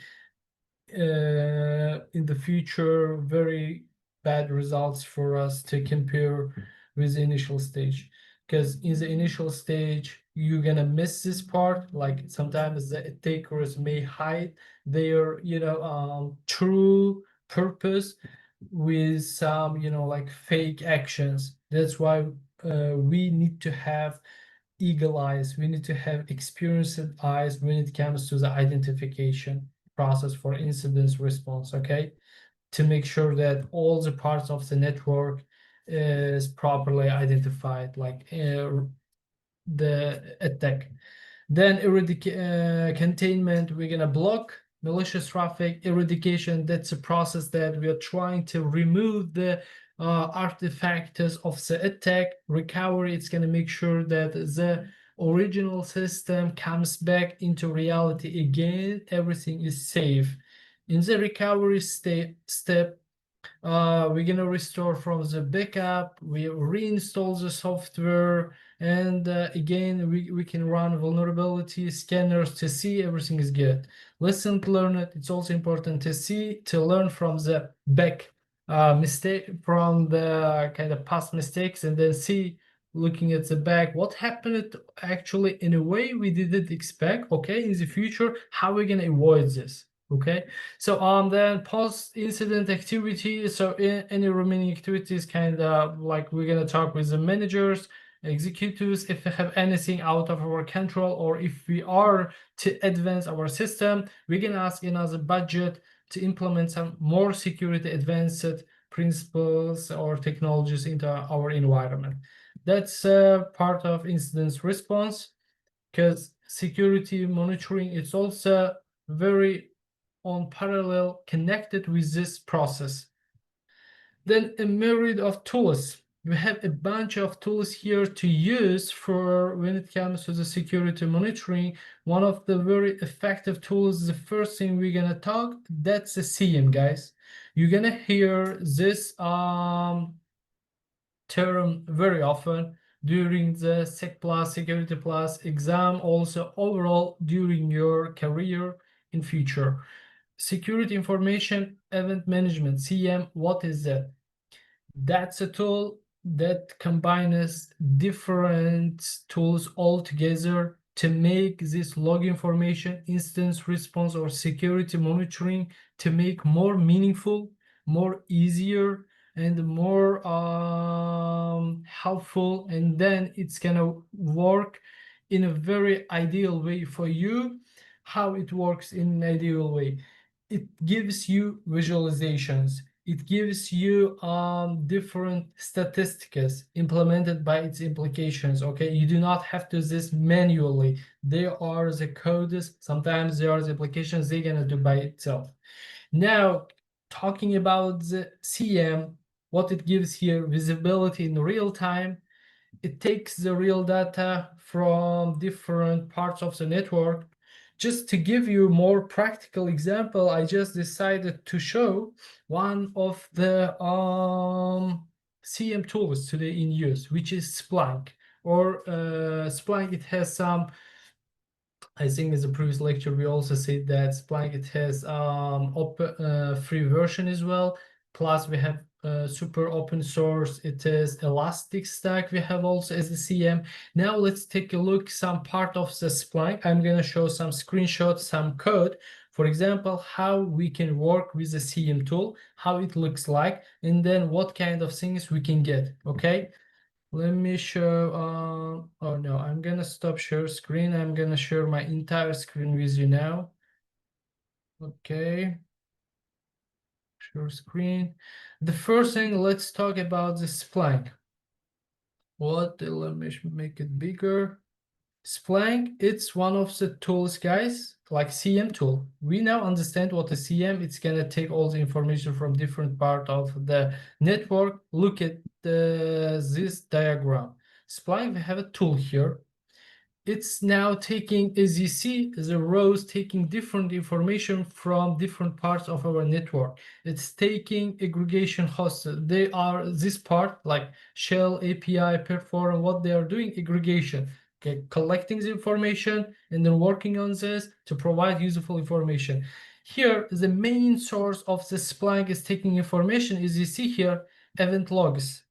in the future, very bad results for us to compare with the initial stage. because in the initial stage you're gonna miss this part. Like sometimes the attackers may hide their true purpose with some like fake actions. That's why we need to have eagle eyes, we need to have experienced eyes when it comes to the identification process for incident response, okay, to make sure that all the parts of the network is properly identified, like the attack. Then containment, we're gonna block malicious traffic. Eradication, that's a process that we are trying to remove the artifacts of the attack. Recovery, it's gonna make sure that the original system comes back into reality again, everything is safe. In the recovery step, we're gonna restore from the backup, we reinstall the software, and again we can run vulnerability scanners to see everything is good. Lesson learned, it's also important to learn from the back mistake, from the kind of past mistakes, and then see, looking at the back, what happened actually in a way we didn't expect, okay, in the future, how we're gonna avoid this. Okay, so then post-incident activity. So any remaining activities, kind of like we're gonna talk with the managers, executives, if they have anything out of our control, or if we are to advance our system, we can ask another budget to implement some more security advanced principles or technologies into our environment. That's part of incident response, because security monitoring, it's also very on parallel connected with this process. Then a myriad of tools. We have a bunch of tools here to use for when it comes to the security monitoring. One of the very effective tools, the first thing we're gonna talk, that's the SIEM, guys. You're gonna hear this term very often during the Sec Plus, Security Plus exam, also overall during your career in future. Security Information Event Management, SIEM, what is that? That's a tool that combines different tools all together to make this log information, instance response, or security monitoring to make more meaningful, more easier, and more helpful. And then it's gonna work in a very ideal way for you. How it works in an ideal way? It gives you visualizations, it gives you different statistics implemented by its implications. Okay, you do not have to do this manually. There are the codes, sometimes there are the applications they're gonna do by itself. Now, talking about the SIEM, what it gives here, visibility in real time. It takes the real data from different parts of the network. Just to give you a more practical example, I just decided to show one of the SIEM tools today in use, which is Splunk. Or Splunk, it has some, I think in the previous lecture we also said that Splunk, it has free version as well. Plus we have super open source, it is Elasticstack we have also as the SIEM. Now let's take a look some part of the Splunk. I'm going to show some screenshots, some code, for example, how we can work with the SIEM tool, how it looks like, and then what kind of things we can get. Okay, let me show, oh no, I'm gonna stop share screen. I'm gonna share my entire screen with you now. Okay, share screen. The first thing, let's talk about the Splunk. Let me make it bigger. Splunk, it's one of the tools, guys, like SIEM tool. We now understand what a SIEM, it's gonna take all the information from different part of the network. Look at this diagram. Splunk, we have a tool here. It's now taking, as you see, the rows taking different information from different parts of our network. It's taking aggregation hosts. They are this part, like shell, API, perform, what they are doing, aggregation. Okay, collecting the information and then working on this to provide useful information. Here, the main source of the Splunk is taking information, as you see here, event logs,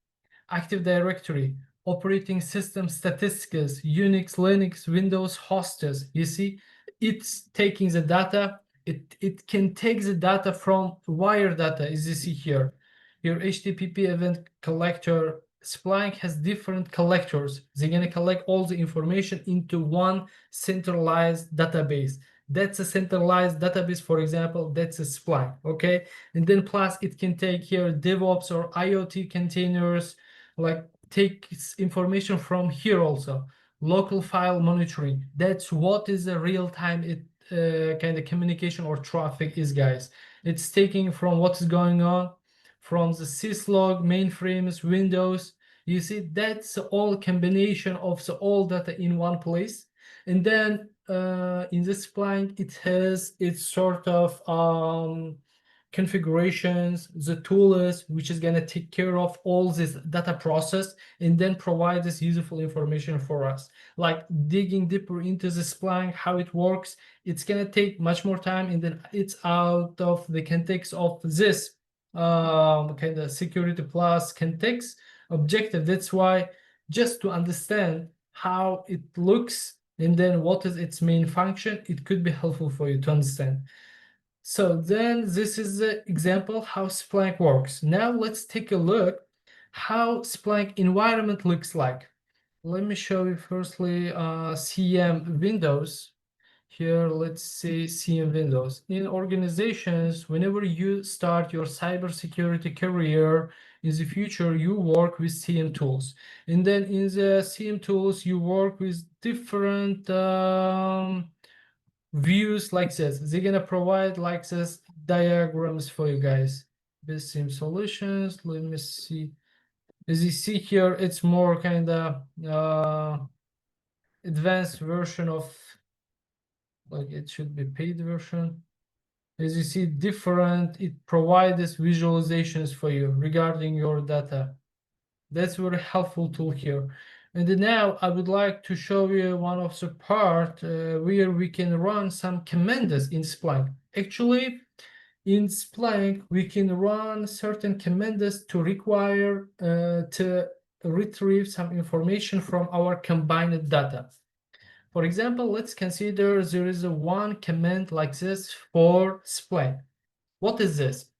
Active Directory, operating system statistics, Unix, Linux, Windows hosts. You see, it's taking the data. It can take the data from wire data, as you see here. Your HTTP event collector, Splunk has different collectors. They're gonna collect all the information into one centralized database. That's a centralized database, for example, that's a Splunk, okay? And then plus it can take here DevOps or IoT containers, like take information from here also. Local file monitoring, that's what is a real-time kind of communication or traffic is, guys. It's taking from what is going on from the syslog, mainframes, Windows. You see, that's all combination of the all data in one place. And then in this Splunk, it has its sort of configurations, the tools, which is going to take care of all this data process and then provide this useful information for us. Like digging deeper into the Splunk, how it works, it's going to take much more time, and then it's out of the context of this kind of security plus context objective. That's why just to understand how it looks and then what is its main function, it could be helpful for you to understand. So then this is the example how Splunk works. Now let's take a look how Splunk environment looks like. Let me show you firstly SIEM Windows. Here, let's say SIEM Windows. In organizations, whenever you start your cybersecurity career, in the future, you work with SIEM tools. And then in the SIEM tools, you work with different views like this. They're gonna provide like this diagrams for you guys. This SIEM solutions, let me see. As you see here, it's more kind of advanced version of, like it should be paid version. As you see, different, it provides visualizations for you regarding your data. That's very helpful tool here. And then now I would like to show you one of the part where we can run some commands in Splunk. Actually, in Splunk, we can run certain commands to require to retrieve some information from our combined data. For example, let's consider there is a one command like this for Splunk. What is this?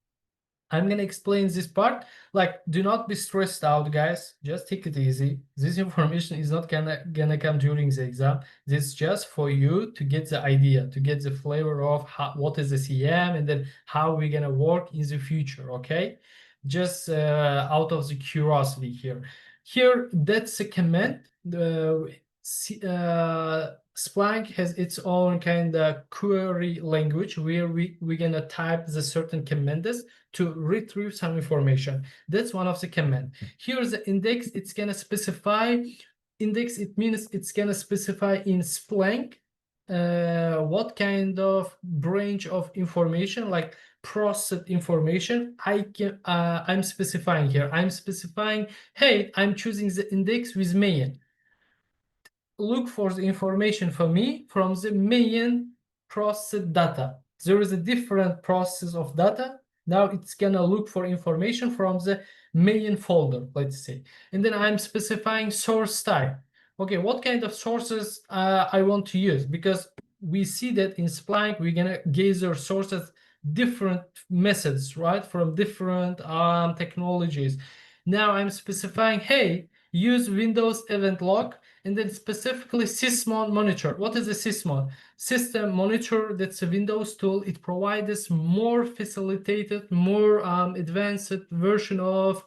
I'm going to explain this part. Like, do not be stressed out, guys. Just take it easy. This information is not gonna come during the exam. This is just for you to get the idea, to get the flavor of what is the SIEM and then how we're gonna work in the future, okay? Just out of the curiosity here. Here, that's a command. Splunk has its own kind of query language where we're gonna type the certain commands to retrieve some information. That's one of the command. Here's the index. It's gonna specify index. It means it's gonna specify in Splunk what kind of branch of information, like processed information, I'm specifying here. I'm specifying, hey, I'm choosing the index with main. Look for the information for me from the main processed data. There is a different process of data. Now it's gonna look for information from the main folder, let's say. And then I'm specifying source type. Okay, what kind of sources I want to use? Because we see that in Splunk, we're gonna gather sources, different methods, right? From different technologies. Now I'm specifying, hey, use Windows event log, and then specifically sysmon monitor. What is a sysmon? System monitor, that's a Windows tool. It provides more facilitated, more advanced version of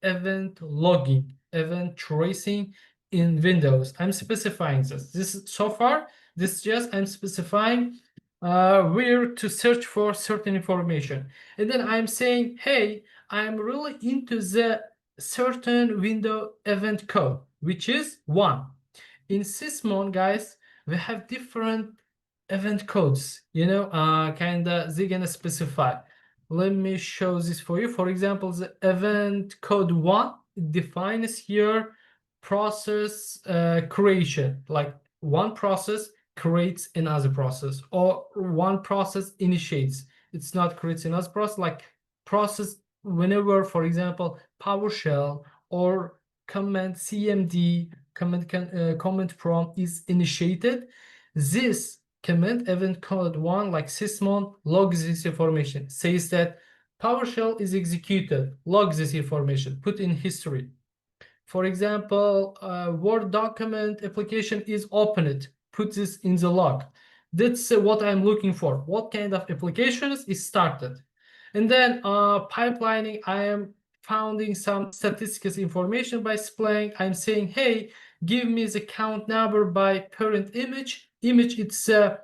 event logging, event tracing in Windows. I'm specifying this. This so far, this just I'm specifying where to search for certain information. And then I'm saying, hey, I'm really into the certain window event code, which is one. In Sysmon, guys, we have different event codes, kinda they're gonna specify. Let me show this for you. For example, the event code 1 defines here process creation, like one process creates another process, or one process initiates. It's not creates another process, like process whenever, for example, PowerShell or command cmd command prompt is initiated, this command event code 1 like sysmon logs this information, says that PowerShell is executed, logs this information, put in history. For example, Word document application is opened, put this in the log. That's what I'm looking for. What kind of applications is started? And then pipelining, I am finding some statistics information by displaying. I'm saying, hey, give me the count number by parent image. Image, it's the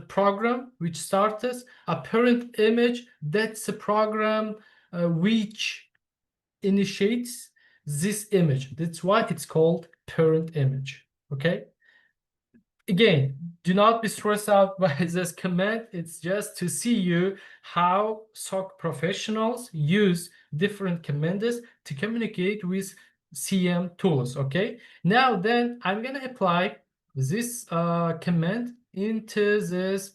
program which started. A parent image, that's a program which initiates this image. That's why it's called parent image. Okay. Again, do not be stressed out by this command. It's just to see you how SOC professionals use different commands to communicate with SIEM tools. Okay. Now then I'm gonna apply this command into this.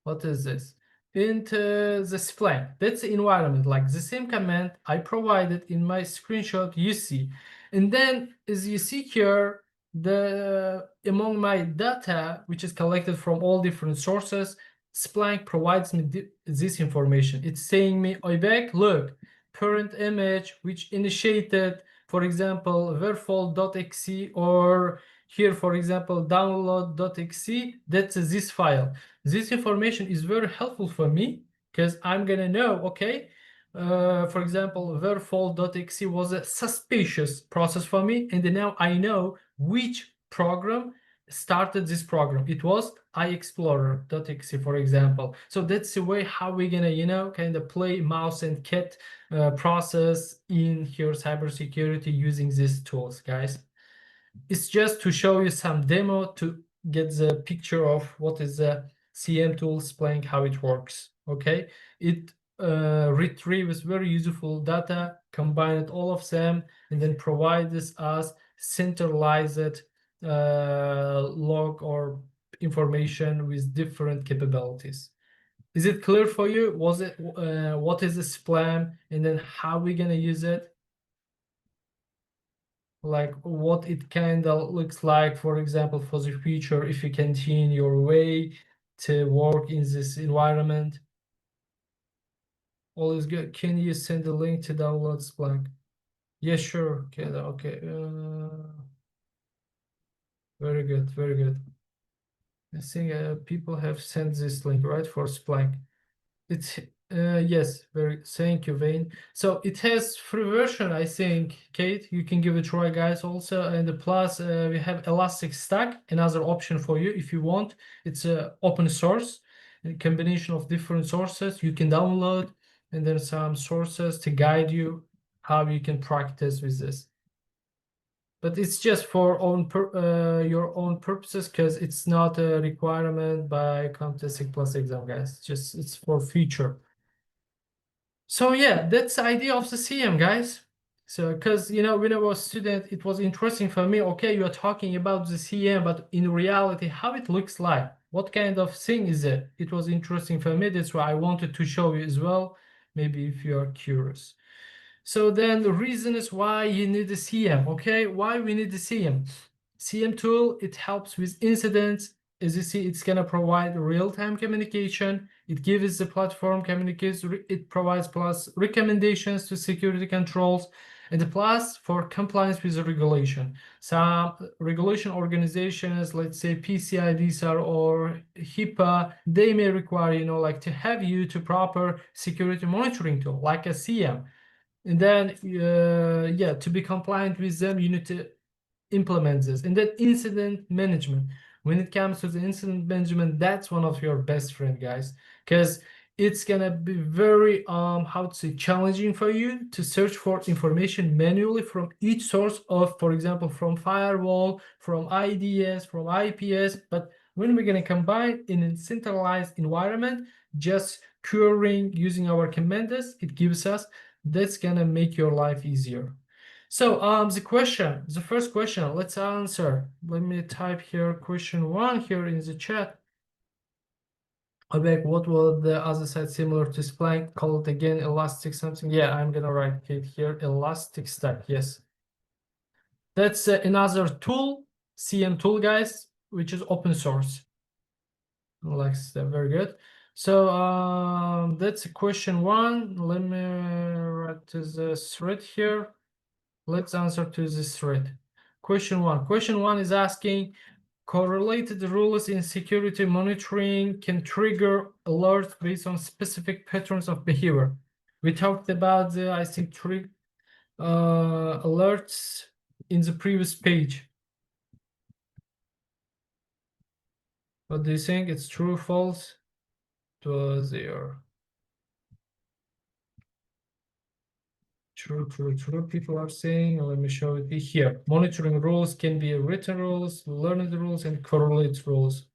What is this? Into the Splunk. That's the environment, like the same command I provided in my screenshot you see. And then as you see here, the among my data, which is collected from all different sources, Splunk provides me this information. It's saying me, Oybek, look, parent image which initiated, for example, verfall.exe, or here, for example, download.exe, that's this file. This information is very helpful for me because I'm gonna know, okay, for example, verfall.exe was a suspicious process for me, and now I know which program started this program. It was iExplorer.exe, for example. So that's the way how we're gonna, kind of play mouse and cat process in here cybersecurity using these tools, guys. It's just to show you some demo to get the picture of what is the SIEM tools playing, how it works. Okay, it retrieves very useful data, combined all of them, and then provides us centralized log or information with different capabilities. Is it clear for you? Was it what is the SPLAM, and then how we gonna use it? Like what it kind of looks like, for example, for the future, if you continue your way to work in this environment. All is good. Can you send a link to download Splunk? Yeah, sure. Okay, okay. Very good, very good. I think people have sent this link, right, for Splunk. It's yes, very thank you, Vane. So it has free version, I think, Kate. You can give it a try, guys, also. And plus, we have Elastic Stack, another option for you if you want. It's a open source, a combination of different sources you can download, and then some sources to guide you how you can practice with this. But it's just for your own purposes, because it's not a requirement by CompTIA Plus exam, guys. It's for future. So yeah, that's the idea of the SIEM, guys. So because when I was a student, it was interesting for me. Okay, you are talking about the SIEM, but in reality, how it looks like, what kind of thing is it? It was interesting for me. That's why I wanted to show you as well. Maybe if you are curious. So then the reason is why you need the SIEM. Okay, why we need the SIEM? SIEM tool, it helps with incidents. As you see, it's gonna provide real-time communication. It gives the platform communication. It provides plus recommendations to security controls, and the plus for compliance with the regulation. Some regulation organizations, let's say PCI DSAR or HIPAA, they may require, like to have you to proper security monitoring tool, like a SIEM. And then, yeah, to be compliant with them, you need to implement this. And then incident management. When it comes to the incident management, that's one of your best friend, guys, because it's gonna be very how to say, challenging for you to search for information manually from each source of, for example, from firewall, from IDS, from IPS. But when we're gonna combine in a centralized environment, just querying using our commands, it gives us, that's gonna make your life easier. So the first question, let's answer. Let me type here question 1 here in the chat. Abeg, what was the other side similar to Splunk? Call it again, elastic something. Yeah, I'm gonna write it here, elastic stack. Yes, that's another tool, SIEM tool, guys, which is open source. Like very good. So that's question one. Let me write to the thread here. Let's answer to this thread. Question one. Question one is asking, correlated rules in security monitoring can trigger alerts based on specific patterns of behavior. We talked about the, I think, alerts in the previous page. What do you think? It's true, false? To zero. True, true, true. People are saying, let me show it here. Monitoring rules can be written rules, learned rules, and correlated rules.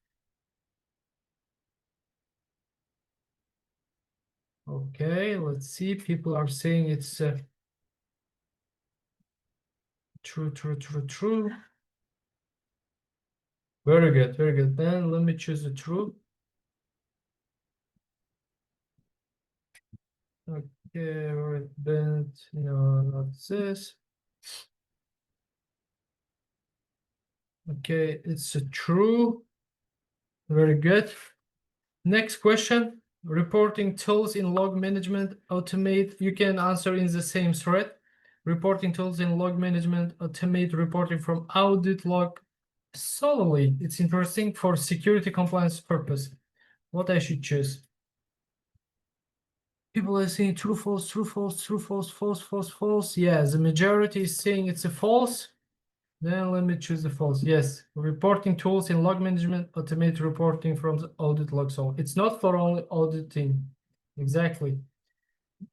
Okay, let's see. People are saying it's true, true, true, true. Very good, very good. Then let me choose the true. Okay, right, then no, not this. Okay, it's a true. Very good. Next question. Reporting tools in log management automate. You can answer in the same thread. Reporting tools in log management automate reporting from audit log solely. It's interesting for security compliance purpose. What I should choose? People are saying true, false, true, false, true, false, false, false, false. Yeah, the majority is saying it's a false. Then let me choose the false. Yes, reporting tools in log management automate reporting from the audit log. So it's not for only auditing. Exactly.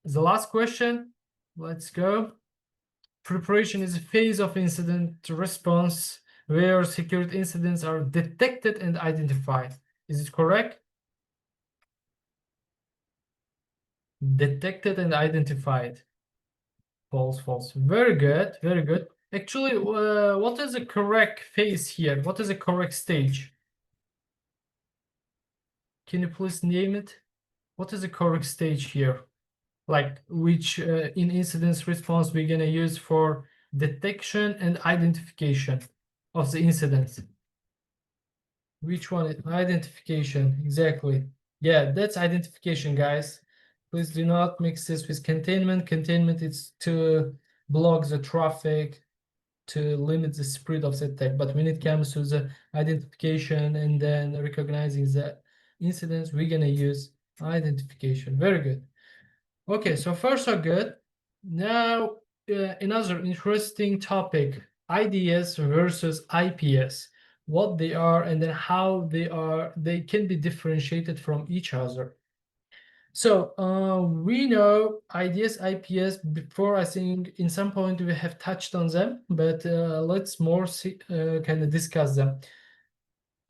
The last question. Let's go. Preparation is a phase of incident response where security incidents are detected and identified. Is it correct? Detected and identified. False, false. Very good, very good. Actually, what is the correct phase here? What is the correct stage? Can you please name it? What is the correct stage here? Like which in incidents response we're gonna use for detection and identification of the incidents? Which one is identification? Exactly. Yeah, that's identification, guys. Please do not mix this with containment. Containment is to block the traffic, to limit the spread of the attack. But when it comes to the identification and then recognizing the incidents, we're gonna use identification. Very good. Okay, so far so good. Now another interesting topic, IDS versus IPS, what they are and then how they can be differentiated from each other. So we know IDS, IPS before. I think in some point we have touched on them, but let's more kind of discuss them.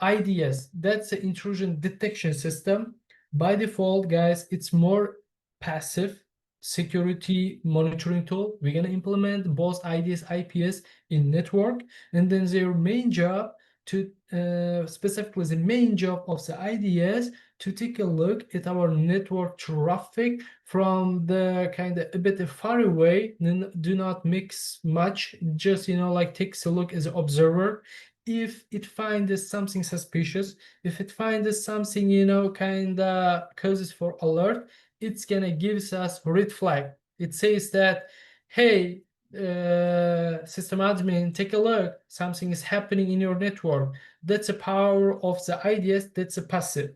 IDS, that's the intrusion detection system. By default, guys, it's more passive security monitoring tool. We're gonna implement both IDS, IPS in network, and then their main job to specifically the main job of the IDS to take a look at our network traffic from the kind of a bit far away. Then do not mix much. Just like takes a look as an observer. If it finds something suspicious, if it finds something kind of causes for alert, it's gonna give us red flag. It says that, hey, system admin, take a look, something is happening in your network. That's a power of the IDS. That's a passive.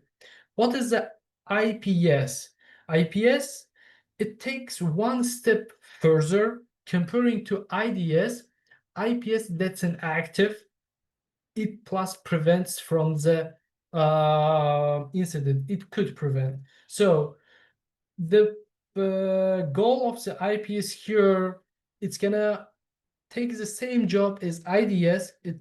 What is the IPS? IPS, it takes one step further comparing to IDS. IPS, that's an active. It plus prevents from the incident. It could prevent. So the goal of the IPS here, it's gonna take the same job as IDS. It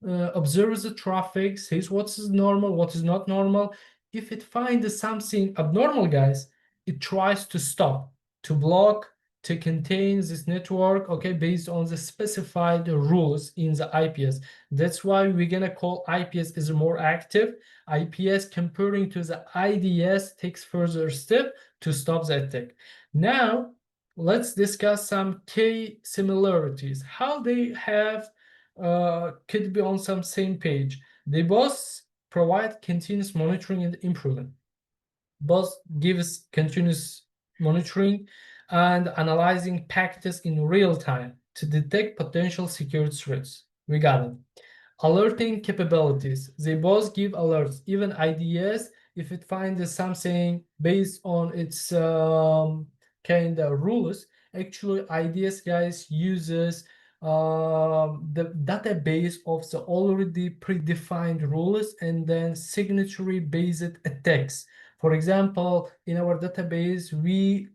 observes the traffic, says what is normal, what is not normal. If it finds something abnormal, guys, it tries to stop, to block, to contain this network, okay, based on the specified rules in the IPS. That's why we're gonna call IPS is more active. IPS comparing to the IDS takes further step to stop the attack. Now, let's discuss some key similarities, how they have could be on some same page. They both provide continuous monitoring and improvement. Both gives continuous monitoring and analyzing packets in real time to detect potential security threats. We got it. Alerting capabilities. They both give alerts. Even IDS, if it finds something based on its kind of rules, actually IDS guys uses the database of the already predefined rules and then signatory based attacks. For example, in our database, we're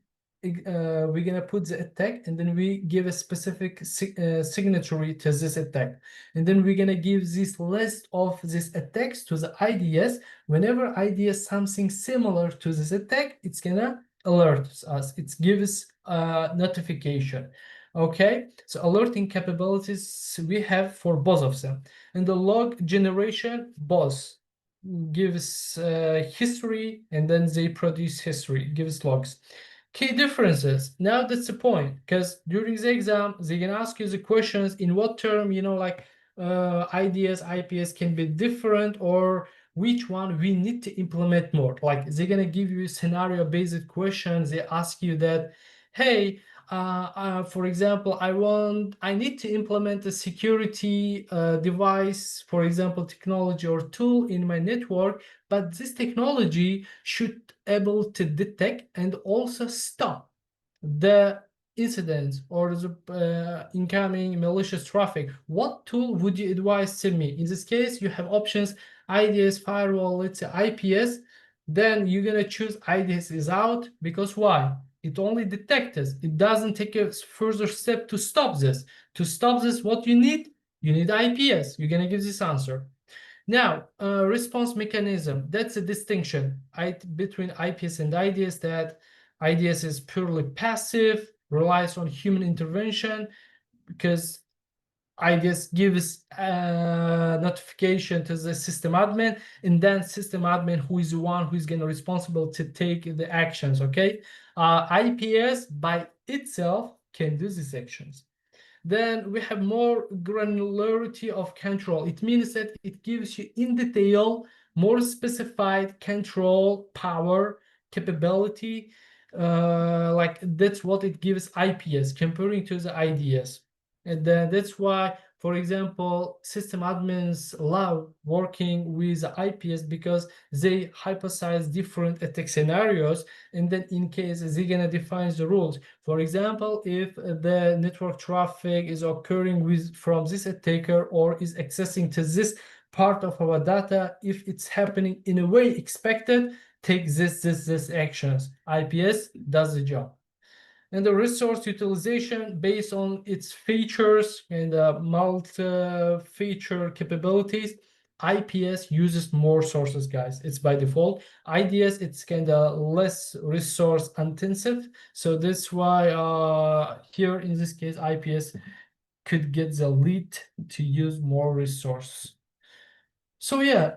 gonna put the attack and then we give a specific signatory to this attack, and then we're gonna give this list of these attacks to the IDS. Whenever IDS something similar to this attack, it's gonna alert us. It gives a notification. Okay, so alerting capabilities we have for both of them, and the log generation both gives history, and then they produce history, gives logs. Key differences. Now that's the point, because during the exam they can ask you the questions in what term, like IDS, IPS can be different, or which one we need to implement more. Like they're gonna give you scenario based questions. They ask you that, hey, for example, I need to implement a security device, for example, technology or tool in my network, but this technology should able to detect and also stop the incidents or the incoming malicious traffic. What tool would you advise to me? In this case, you have options IDS, firewall, let's say IPS. Then you're gonna choose IDS is out, because why? It only detects. It doesn't take a further step to stop this. To stop this, what you need? You need IPS. You're gonna give this answer. Now, response mechanism, that's a distinction between IPS and IDS, that IDS is purely passive, relies on human intervention, because IDS gives notification to the system admin, and then system admin who is the one who is going to responsible to take the actions, okay? IPS by itself can do these actions. Then we have more granularity of control. It means that it gives you in detail more specified control power capability. Like that's what it gives IPS comparing to the IDS. And that's why, for example, system admins love working with IPS, because they hypothesize different attack scenarios, and then in case they're gonna define the rules. For example, if the network traffic is occurring from this attacker or is accessing to this part of our data, if it's happening in a way expected, take this actions. IPS does the job. And the resource utilization based on its features and multi-feature capabilities. IPS uses more sources, guys. It's by default. IDS, it's kind of less resource intensive. So that's why here in this case, IPS could get the lead to use more resource. So yeah,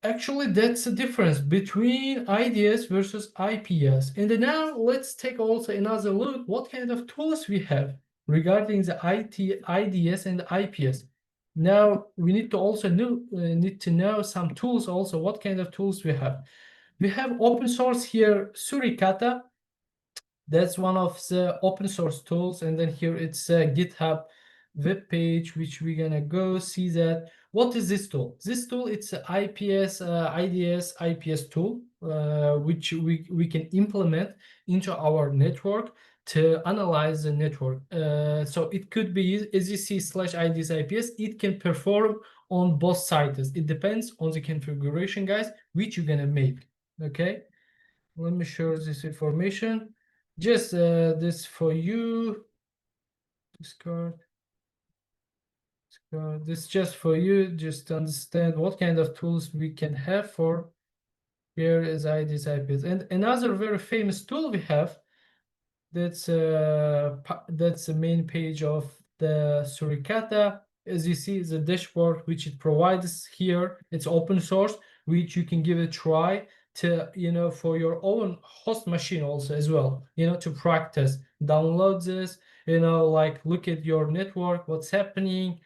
actually, that's the difference between IDS versus IPS. And now let's take also another look what kind of tools we have regarding the IDS and IPS. Now we need to also know some tools also, what kind of tools we have. We have open source here, Suricata. That's one of the open source tools. And then here it's a GitHub web page, which we're gonna go see that. What is this tool? This tool, it's an IPS, IDS, IPS tool, which we can implement into our network to analyze the network. So it could be, as you see, /IDS, IPS, it can perform on both sides. It depends on the configuration, guys, which you're gonna make, okay? Let me share this information. Just this for you. Discard. This just for you, just to understand what kind of tools we can have for. Here is IDS, IPS. And another very famous tool we have, That's the main page of the Suricata. As you see, the dashboard which it provides here, it's open source, which you can give a try to, for your own host machine also as well, to practice. Download this, like look at your network, what's happening.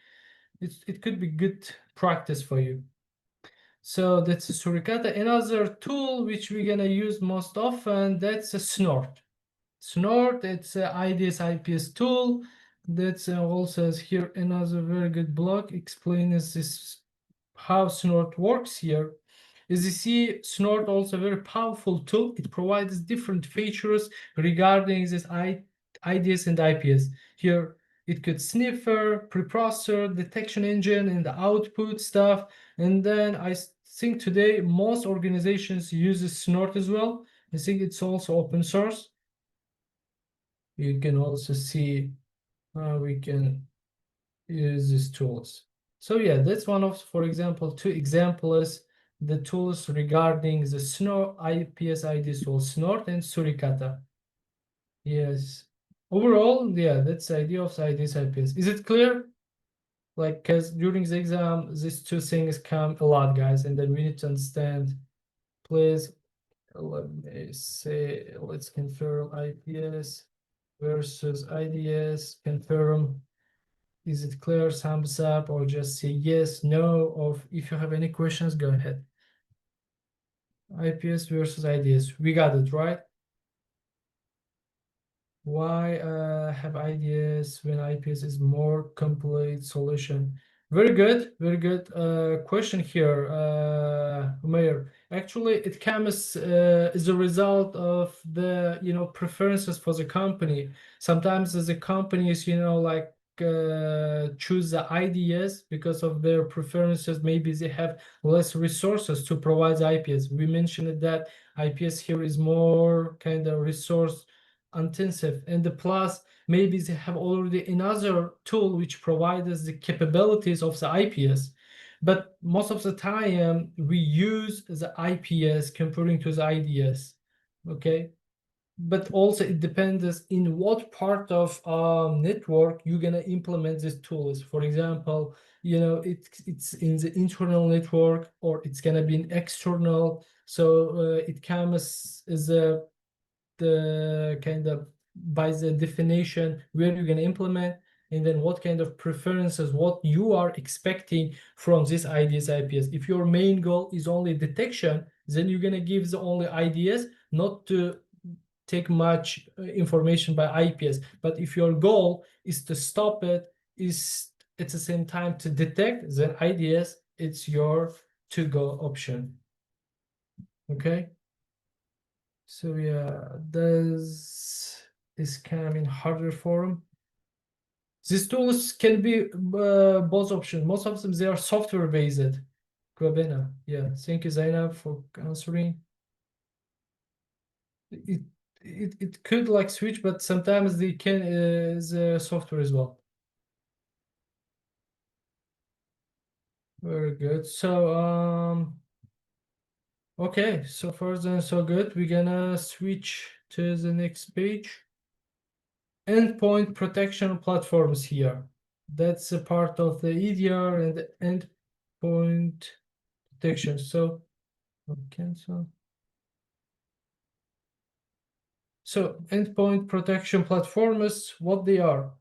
It could be good practice for you. So that's a Suricata. Another tool which we're gonna use most often, that's a Snort. Snort, it's a IDS IPS tool. That's also has here another very good blog explains this how Snort works here. As you see, Snort also a very powerful tool. It provides different features regarding this IDS and IPS. Here, it could sniffer, preprocessor, detection engine, and the output stuff. And then I think today most organizations use Snort as well. I think it's also open source. You can also see how we can use these tools. So yeah, that's one of, for example, two examples, the tools regarding the Snort IPS ID tool, Snort and Suricata. Yes. Overall, yeah, that's the idea of the IDS IPS. Is it clear? Like, because during the exam, these two things come a lot, guys, and then we need to understand. Please, let me say, let's confirm IPS versus IDS, confirm. Is it clear? Thumbs up, or just say yes, no, or if you have any questions, go ahead. IPS versus IDS. We got it, right? Why have IDS when IPS is more complete solution? Very good, very good question here, Mayor. Actually, it comes as a result of the preferences for the company. Sometimes as the companies, like choose the IDS because of their preferences. Maybe they have less resources to provide the IPS. We mentioned that IPS here is more kind of resource intensive, and the plus maybe they have already another tool which provides the capabilities of the IPS, but most of the time we use the IPS comparing to the IDS. Okay, but also it depends in what part of network you're gonna implement these tools. For example, it's in the internal network or it's gonna be an external, so it comes as the kind of by the definition where you're going to implement, and then what kind of preferences, what you are expecting from this IDS IPS. If your main goal is only detection, then you're going to give the only IDS, not to take much information by IPS. But if your goal is to stop it, is at the same time to detect, then IDS, it's your to-go option. Okay. So yeah, does this come in hardware form? These tools can be both options. Most of them, they are software based. Kwabena. Yeah, thank you, Zainab, for answering. It could like switch, but sometimes they can the software as well. Very good. So okay, so far then so good. We're gonna switch to the next page. Endpoint protection platforms here. That's a part of the EDR and the endpoint protection. So cancel. So endpoint protection platforms, what they are?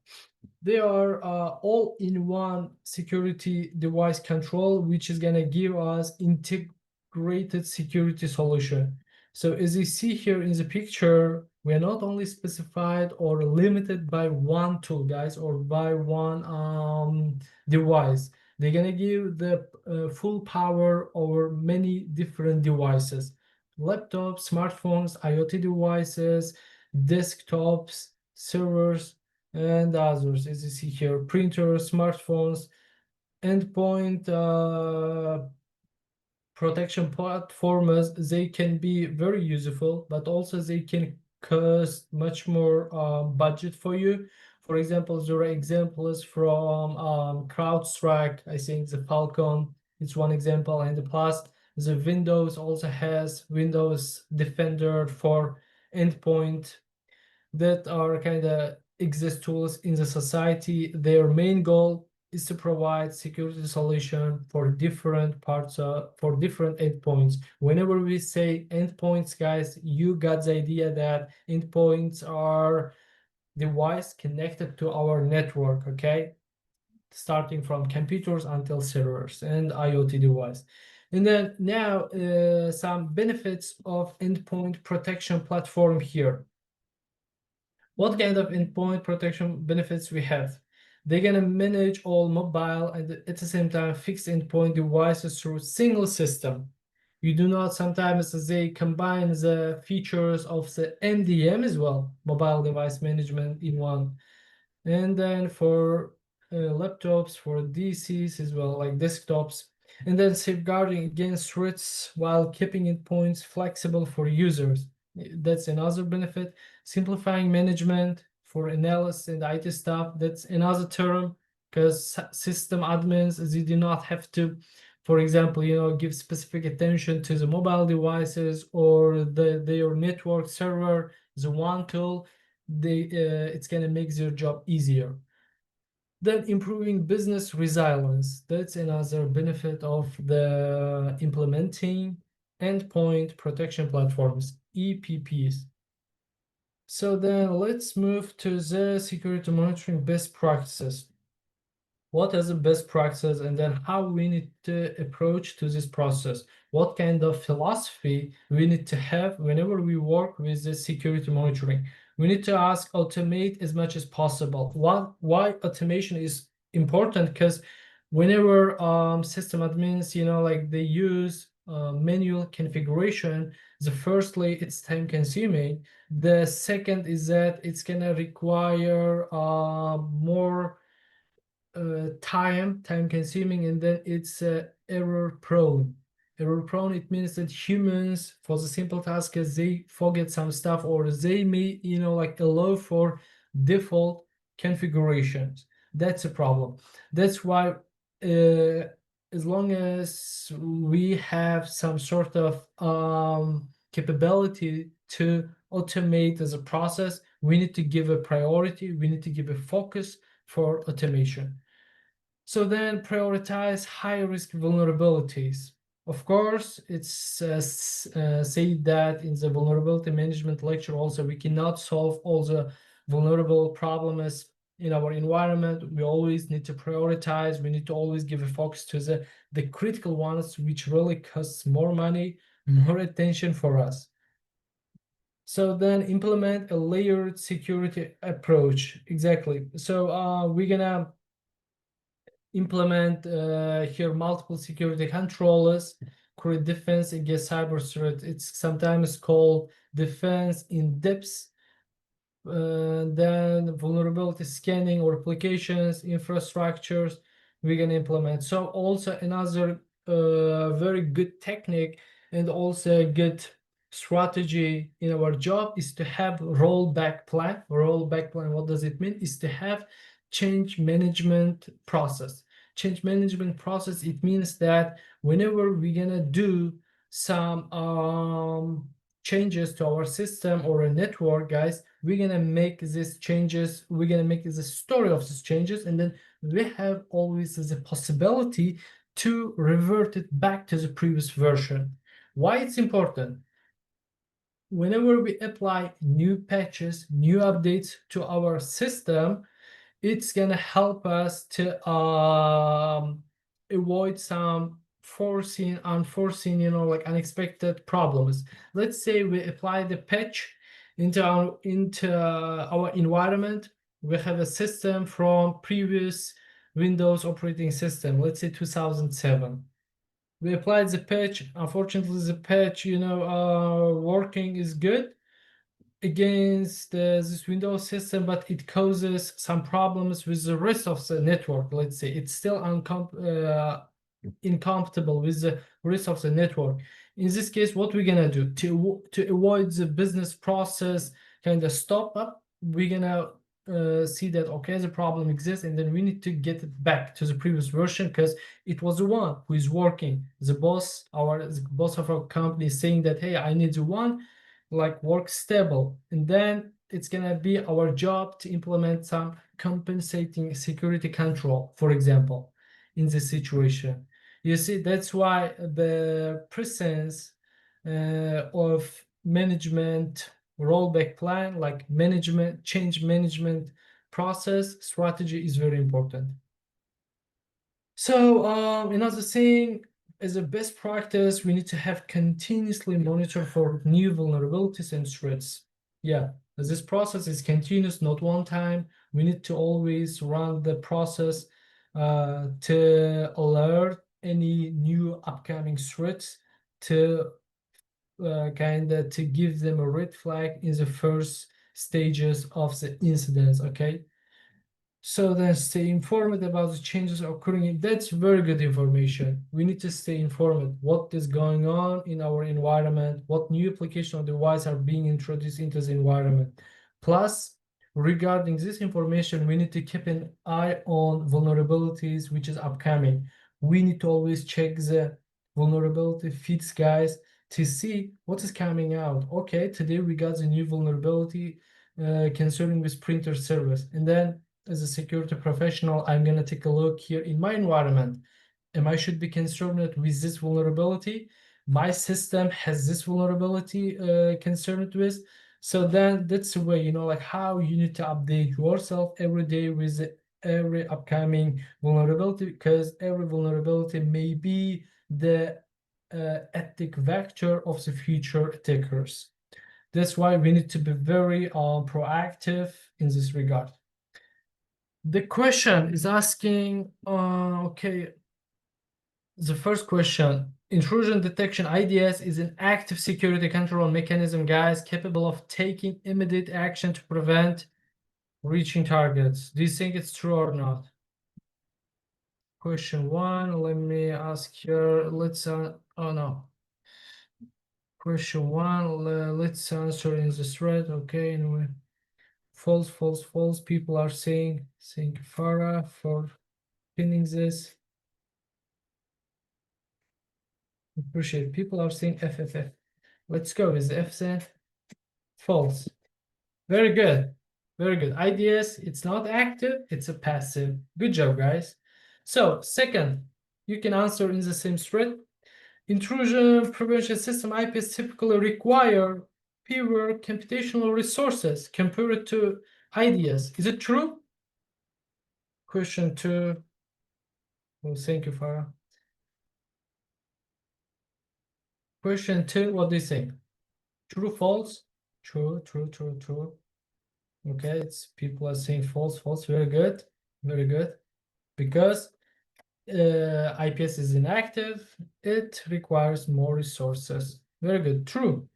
They are all-in-one security device control, which is gonna give us integrated security solution. So as you see here in the picture, we are not only specified or limited by one tool, guys, or by one device. They're gonna give the full power over many different devices: laptops, smartphones, IoT devices, desktops, servers, and others. As you see here, printers, smartphones, endpoint protection platforms, they can be very useful, but also they can cost much more budget for you. For example, there are examples from CrowdStrike. I think the Falcon is one example, and the plus the Windows also has Windows Defender for endpoint. that are kind of exist tools in the society. Their main goal is to provide security solution for different parts for different endpoints. Whenever we say endpoints, guys, you got the idea that endpoints are device connected to our network, okay? Starting from computers until servers and IoT device. And then now some benefits of endpoint protection platform here. What kind of endpoint protection benefits we have? They're gonna manage all mobile and at the same time fixed endpoint devices through single system. You do not sometimes they combine the features of the MDM as well, mobile device management in one. And then for laptops, for DCs as well, like desktops, and then safeguarding against threats while keeping endpoints flexible for users. That's another benefit. Simplifying management for analysts and IT staff. That's another term, because system admins, they do not have to, for example, give specific attention to the mobile devices or their network server. The one tool, it's gonna make their job easier. Then improving business resilience. That's another benefit of the implementing endpoint protection platforms, EPPs. So then let's move to the security monitoring best practices. What are the best practices, and then how we need to approach to this process? What kind of philosophy we need to have whenever we work with the security monitoring? We need to ask automate as much as possible. Why automation is important? Because whenever system admins, like they use manual configuration, the firstly it's time consuming. The second is that it's gonna require more time consuming, and then it's error prone. It means that humans, for the simple task, is they forget some stuff, or they may like allow for default configurations. That's a problem. That's why as long as we have some sort of capability to automate as a process, we need to give a priority, we need to give a focus for automation. So then prioritize high-risk vulnerabilities. Of course, it's said that in the vulnerability management lecture also, we cannot solve all the vulnerable problems in our environment. We always need to prioritize. We need to always give a focus to the critical ones, which really costs more money, more attention for us. So then implement a layered security approach. Exactly. So we're gonna implement here multiple security controllers, create defense against cyber threat. It's sometimes called defense in depth. Then vulnerability scanning or applications, infrastructures we're gonna implement. So also another very good technique and also a good strategy in our job is to have rollback plan. Rollback plan, what does it mean? Is to have change management process. Change management process, it means that whenever we're gonna do some changes to our system or a network, guys, we're gonna make these changes, we're gonna make the story of these changes, and then we have always the possibility to revert it back to the previous version. Why it's important? Whenever we apply new patches, new updates to our system, it's gonna help us to avoid some unforeseen, like unexpected problems. Let's say we apply the patch into our environment. We have a system from previous Windows operating system, let's say 2007. We applied the patch. Unfortunately, the patch, working is good against this Windows system, but it causes some problems with the rest of the network. Let's say it's still incompatible with the rest of the network. In this case, what we're gonna do to avoid the business process kind of stop up, we're gonna see that okay, the problem exists, and then we need to get it back to the previous version because it was the one who is working. The boss of our company is saying that, hey, I need the one like work stable, and then it's gonna be our job to implement some compensating security control, for example, in this situation. You see, that's why the presence of management rollback plan, like management, change management process strategy is very important. So another thing, as a best practice, we need to have continuously monitor for new vulnerabilities and threats. Yeah, as this process is continuous, not one time. We need to always run the process to alert any new upcoming threats, to kind of to give them a red flag in the first stages of the incidents. Okay. So then stay informed about the changes occurring. That's very good information. We need to stay informed what is going on in our environment, what new application or device are being introduced into the environment. Plus, regarding this information, we need to keep an eye on vulnerabilities which is upcoming. We need to always check the vulnerability feeds, guys, to see what is coming out. Okay, today we got the new vulnerability concerning with printer service, and then as a security professional, I'm going to take a look here in my environment. Am I should be concerned with this vulnerability? My system has this vulnerability concerned with. So then that's the way, you know, like how you need to update yourself every day with every upcoming vulnerability, because every vulnerability may be the attack vector of the future attackers. That's why we need to be very proactive in this regard. The question is asking, okay, the first question, intrusion detection IDS is an active security control mechanism, guys, capable of taking immediate action to prevent reaching targets. Do you think it's true or not? Question one, let me ask here, let's, oh no. Question one, let's answer in the thread, okay, anyway. False, false, false, people are saying, thank you, Farah, for pinning this. Appreciate people are saying FFF. Let's go with F then. False. Very good. Very good. IDS, it's not active, it's a passive. Good job, guys. So, second, you can answer in the same thread. Intrusion prevention system IPS typically require fewer computational resources compared to IDS. Is it true? Question two. Well, thank you, Farah. Question two, what do you think? True, false? True, true, true, true. Okay, it's people are saying false, false. Very good, very good. Because IPS is inactive, it requires more resources. Very good, true.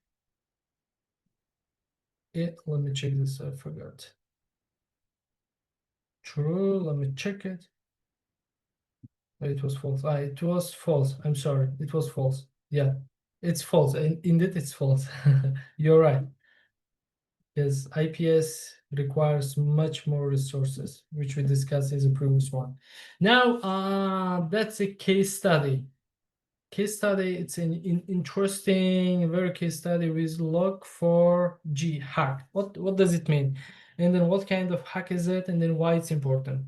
Let me check this, I forgot. True, let me check it. It was false. It was false. I'm sorry, it was false. Yeah, it's false. Indeed, it's false. You're right. Yes, IPS requires much more resources, which we discussed in the previous one. Now, that's a case study. Case study, it's an interesting, very case study with log4j hack. What does it mean? And then what kind of hack is it? And then why it's important?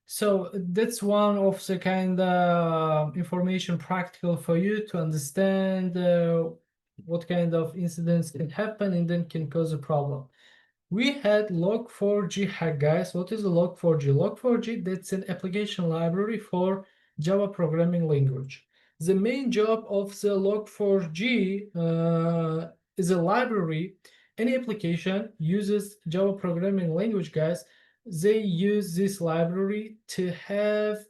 So that's one of the kind of information practical for you to understand what kind of incidents can happen and then can cause a problem. We had log4j hack, guys. What is a log4j? Log4j, that's an application library for Java programming language. The main job of the log4j is a library. Any application uses Java programming language, guys. They use this library to have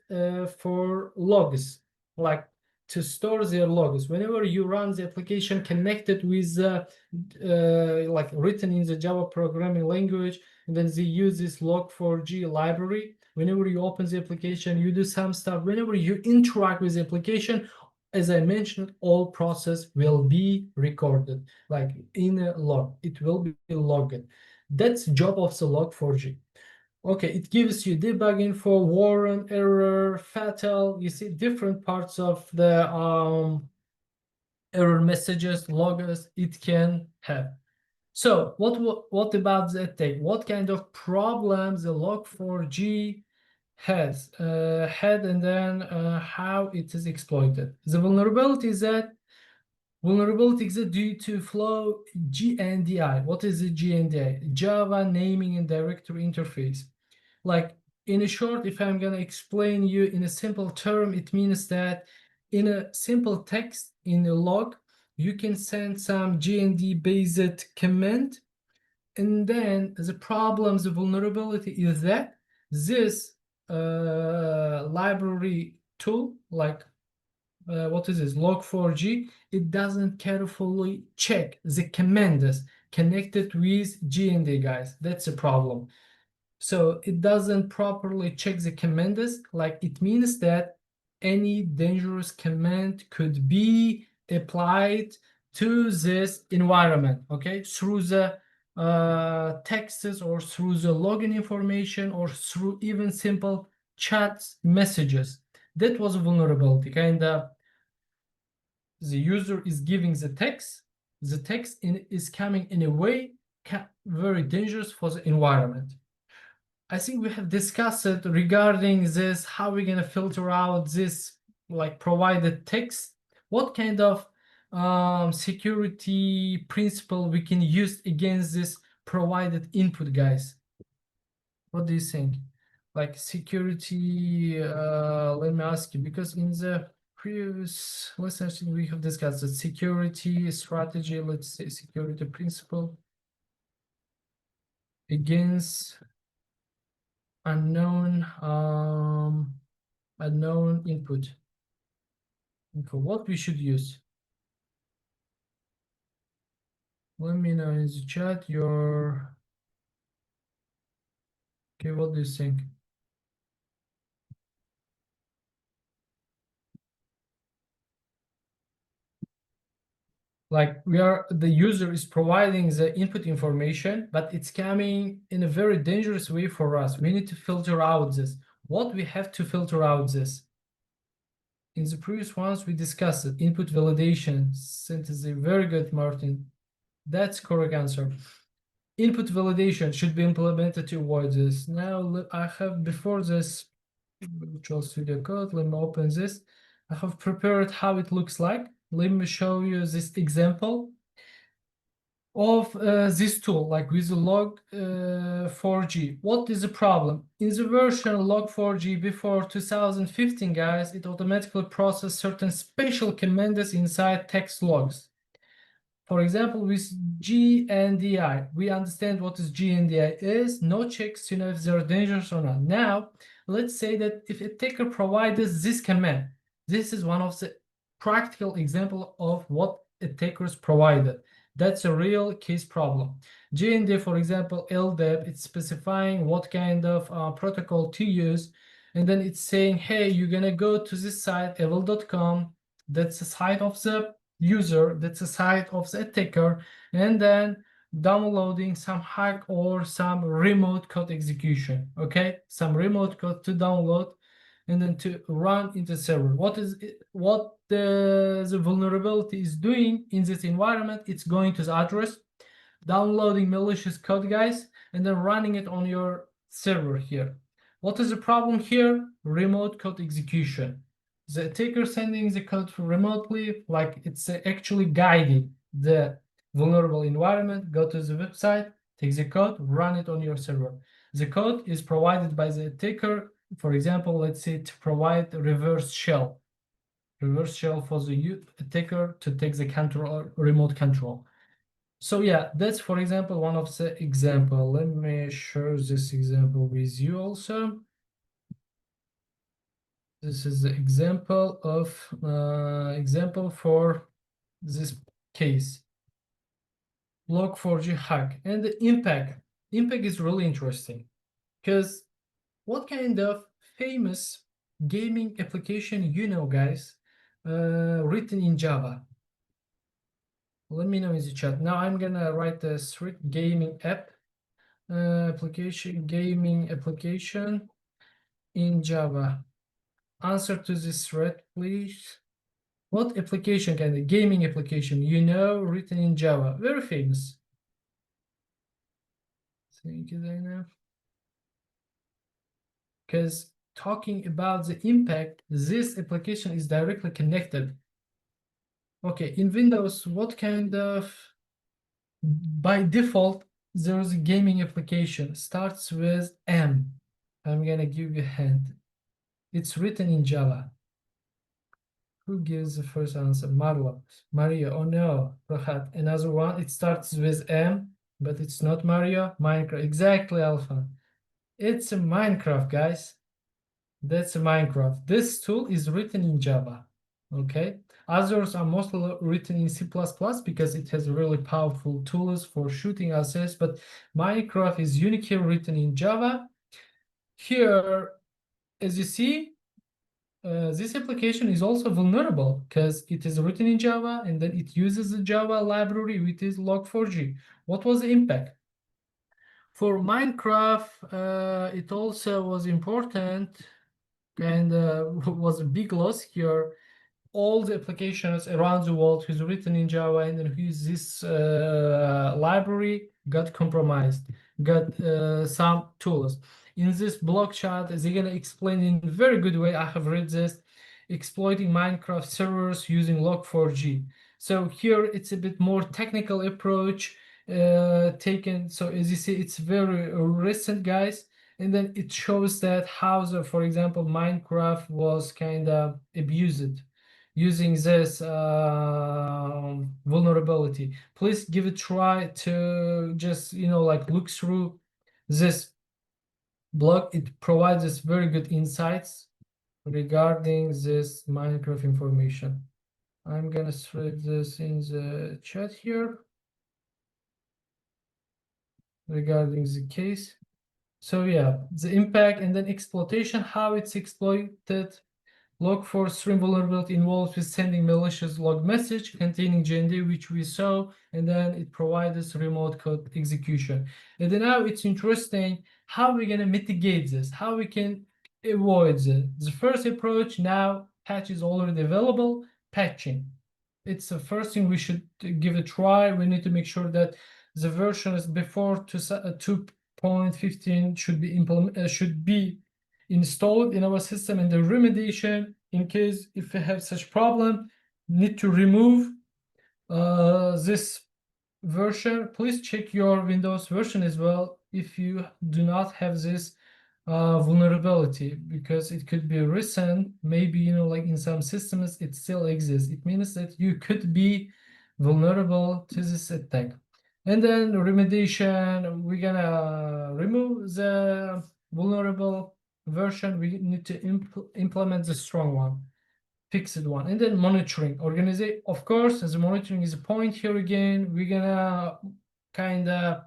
for logs, like to store their logs. Whenever you run the application connected with like written in the Java programming language, and then they use this log4j library. Whenever you open the application, you do some stuff. Whenever you interact with the application, as I mentioned, all process will be recorded, like in a log. It will be logged. That's the job of the log4j. Okay, it gives you debug info, warning, error, fatal. You see different parts of the error messages, logs it can have. So what about the attack? What kind of problems the Log4j had, and then how it is exploited? The vulnerability is that vulnerability exists due to flow GNDI. What is the GNDI? Java Naming and Directory Interface. Like in a short, if I'm gonna explain you in a simple term, it means that in a simple text in a log, you can send some GND based command, and then the problem, the vulnerability is that this library tool, like what is this, log4j, it doesn't carefully check the commands connected with GND, guys. That's a problem. So it doesn't properly check the commands. Like it means that any dangerous command could be applied to this environment, okay, through the texts or through the login information or through even simple chat messages. That was a vulnerability. Kind of the user is giving the text is coming in a way very dangerous for the environment. I think we have discussed it regarding this, how we're gonna filter out this like provided text, what kind of security principle we can use against this provided input, guys. What do you think? Like security, let me ask you, because in the previous lessons we have discussed the security strategy, let's say security principle against unknown unknown input. For what we should use? Let me know in the chat your okay, what do you think? Like the user is providing the input information, but it's coming in a very dangerous way for us. We need to filter out this. What we have to filter out this? In the previous ones we discussed it. Input validation synthesis. Very good, Martin. That's correct answer. Input validation should be implemented to avoid this. Now I have before this Visual Studio Code. Let me open this. I have prepared how it looks like. Let me show you this example of this tool, like with the log4j. What is the problem? In the version log4j before 2015, guys, it automatically processes certain special commands inside text logs. For example, with GNDI, we understand what is GNDI is, no checks to know if they're dangerous or not. Now, let's say that if a attacker provides this command, this is one of the practical example of what attackers provided. That's a real case problem. GND, for example, LDAP, it's specifying what kind of protocol to use, and then it's saying, hey, you're gonna go to this site, evil.com, that's the site of the user, that's a site of the attacker, and then downloading some hack or some remote code execution. Okay, some remote code to download and then to run into server. What the vulnerability is doing in this environment? It's going to the address, downloading malicious code, guys, and then running it on your server here. What is the problem here? Remote code execution. The attacker sending the code remotely, like it's actually guiding the vulnerable environment. Go to the website, take the code, run it on your server. The code is provided by the attacker. For example, let's say to provide reverse shell for the attacker to take the control, remote control. So yeah, that's for example one of the example. Let me share this example with you also. This is the example of example for this case. Log4j hack and the impact. Impact is really interesting because what kind of famous gaming application you know, guys, written in Java? Let me know in the chat. Now I'm gonna write a thread gaming app application, gaming application in Java. Answer to this thread, please. What application kind of gaming application you know written in Java? Very famous. Thank you, Dana. Because talking about the impact, this application is directly connected. Okay, in Windows, what kind of, by default, there's a gaming application, starts with M. I'm gonna give you a hint. It's written in Java. Who gives the first answer? Marlo. Mario. Oh no, Rahat. Another one. It starts with M, but it's not Mario. Minecraft. Exactly, Alpha. It's a Minecraft, guys. That's a Minecraft. This tool is written in Java. Okay. Others are mostly written in C++ because it has really powerful tools for shooting assets, but Minecraft is uniquely written in Java. Here, as you see, this application is also vulnerable because it is written in Java and then it uses the Java library, which is log4j. What was the impact? For Minecraft, it also was important and was a big loss here. All the applications around the world who's written in Java and then who use this library got compromised, got some tools. In this blog chat, they're gonna explain in a very good way. I have read this, exploiting Minecraft servers using log4j. So here it's a bit more technical approach taken. So as you see, it's very recent, guys. And then it shows that how, for example, Minecraft was kind of abused using this vulnerability. Please give it a try to just, like look through this blog. It provides us very good insights regarding this Minecraft information. I'm gonna thread this in the chat here regarding the case. So yeah, the impact and then exploitation, how it's exploited. Log4 stream vulnerability involves with sending malicious log message containing GND, which we saw, and then it provides remote code execution. And then now it's interesting how we're gonna mitigate this, how we can avoid this. The first approach now, patch is already available, patching. It's the first thing we should give a try. We need to make sure that the versions before 2.15 should be installed in our system, and the remediation in case if we have such problem need to remove this version. Please check your Windows version as well if you do not have this vulnerability, because it could be recent, maybe like in some systems it still exists. It means that you could be vulnerable to this attack. And then remediation, we're gonna remove the vulnerable version. We need to implement the strong one, fixed one. And then monitoring, organization, of course, as monitoring is a point here again. We're gonna kind of,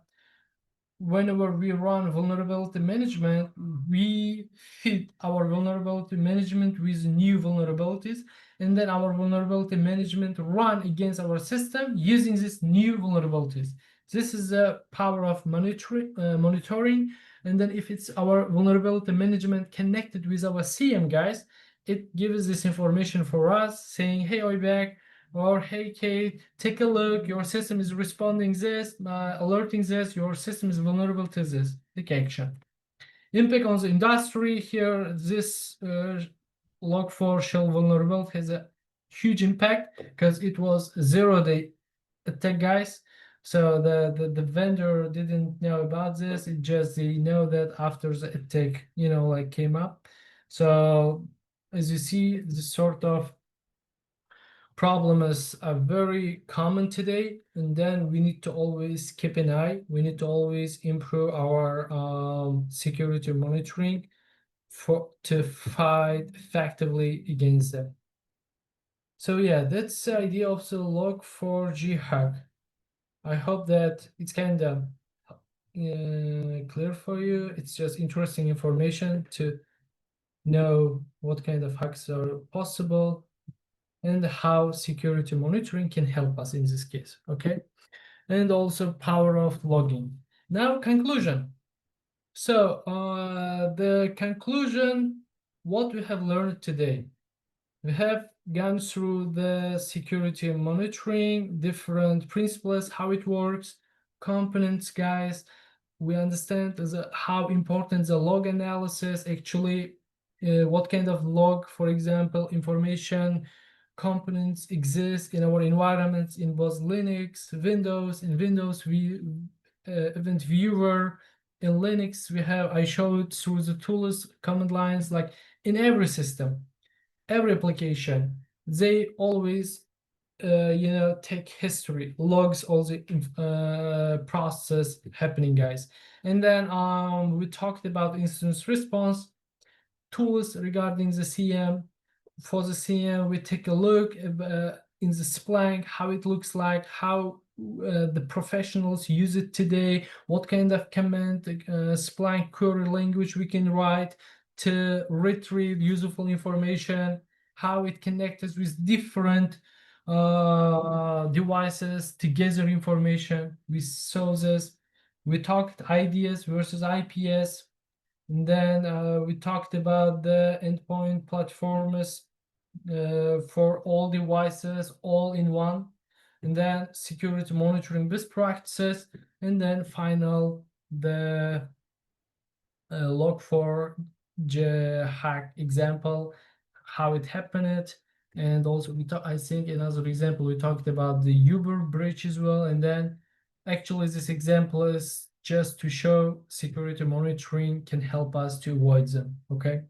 whenever we run vulnerability management, we feed our vulnerability management with new vulnerabilities, and then our vulnerability management run against our system using these new vulnerabilities. This is the power of monitoring. And then if it's our vulnerability management connected with our SIEM, guys, it gives this information for us saying, hey, Oybek, or hey, Kate, take a look, your system is responding this, alerting this, your system is vulnerable to this. Take action. Impact on the industry here, this log4 shell vulnerability has a huge impact because it was a 0-day attack, guys. So the vendor didn't know about this. It just, they know that after the attack, like came up. So as you see, this sort of problems are very common today, and then we need to always keep an eye. We need to always improve our security monitoring to fight effectively against them. So yeah, that's the idea of the log4j hack. I hope that it's kind of clear for you. It's just interesting information to know what kind of hacks are possible and how security monitoring can help us in this case, okay? And also power of logging. Now, conclusion. So the conclusion, what we have learned today. We have gone through the security monitoring, different principles, how it works, components, guys, we understand how important the log analysis actually, what kind of log, for example, information components exist in our environments in both Linux, Windows. In Windows, we event viewer. In Linux, we have, I showed through the tools, command lines, like in every system, every application, they always take history, logs all the process happening, guys. And then we talked about instance response tools regarding the SIEM. For the SIEM, we take a look in the Splunk, how it looks like, how the professionals use it today, what kind of command Splunk query language we can write to retrieve useful information, how it connects with different devices to gather information. We saw this. We talked IDS versus IPS. And then we talked about the endpoint platforms for all devices, all in one. And then security monitoring best practices. And then final, the log4j hack example, how it happened. And also I think another example, we talked about the Uber bridge as well. And then actually this example is just to show security monitoring can help us to avoid them. Okay.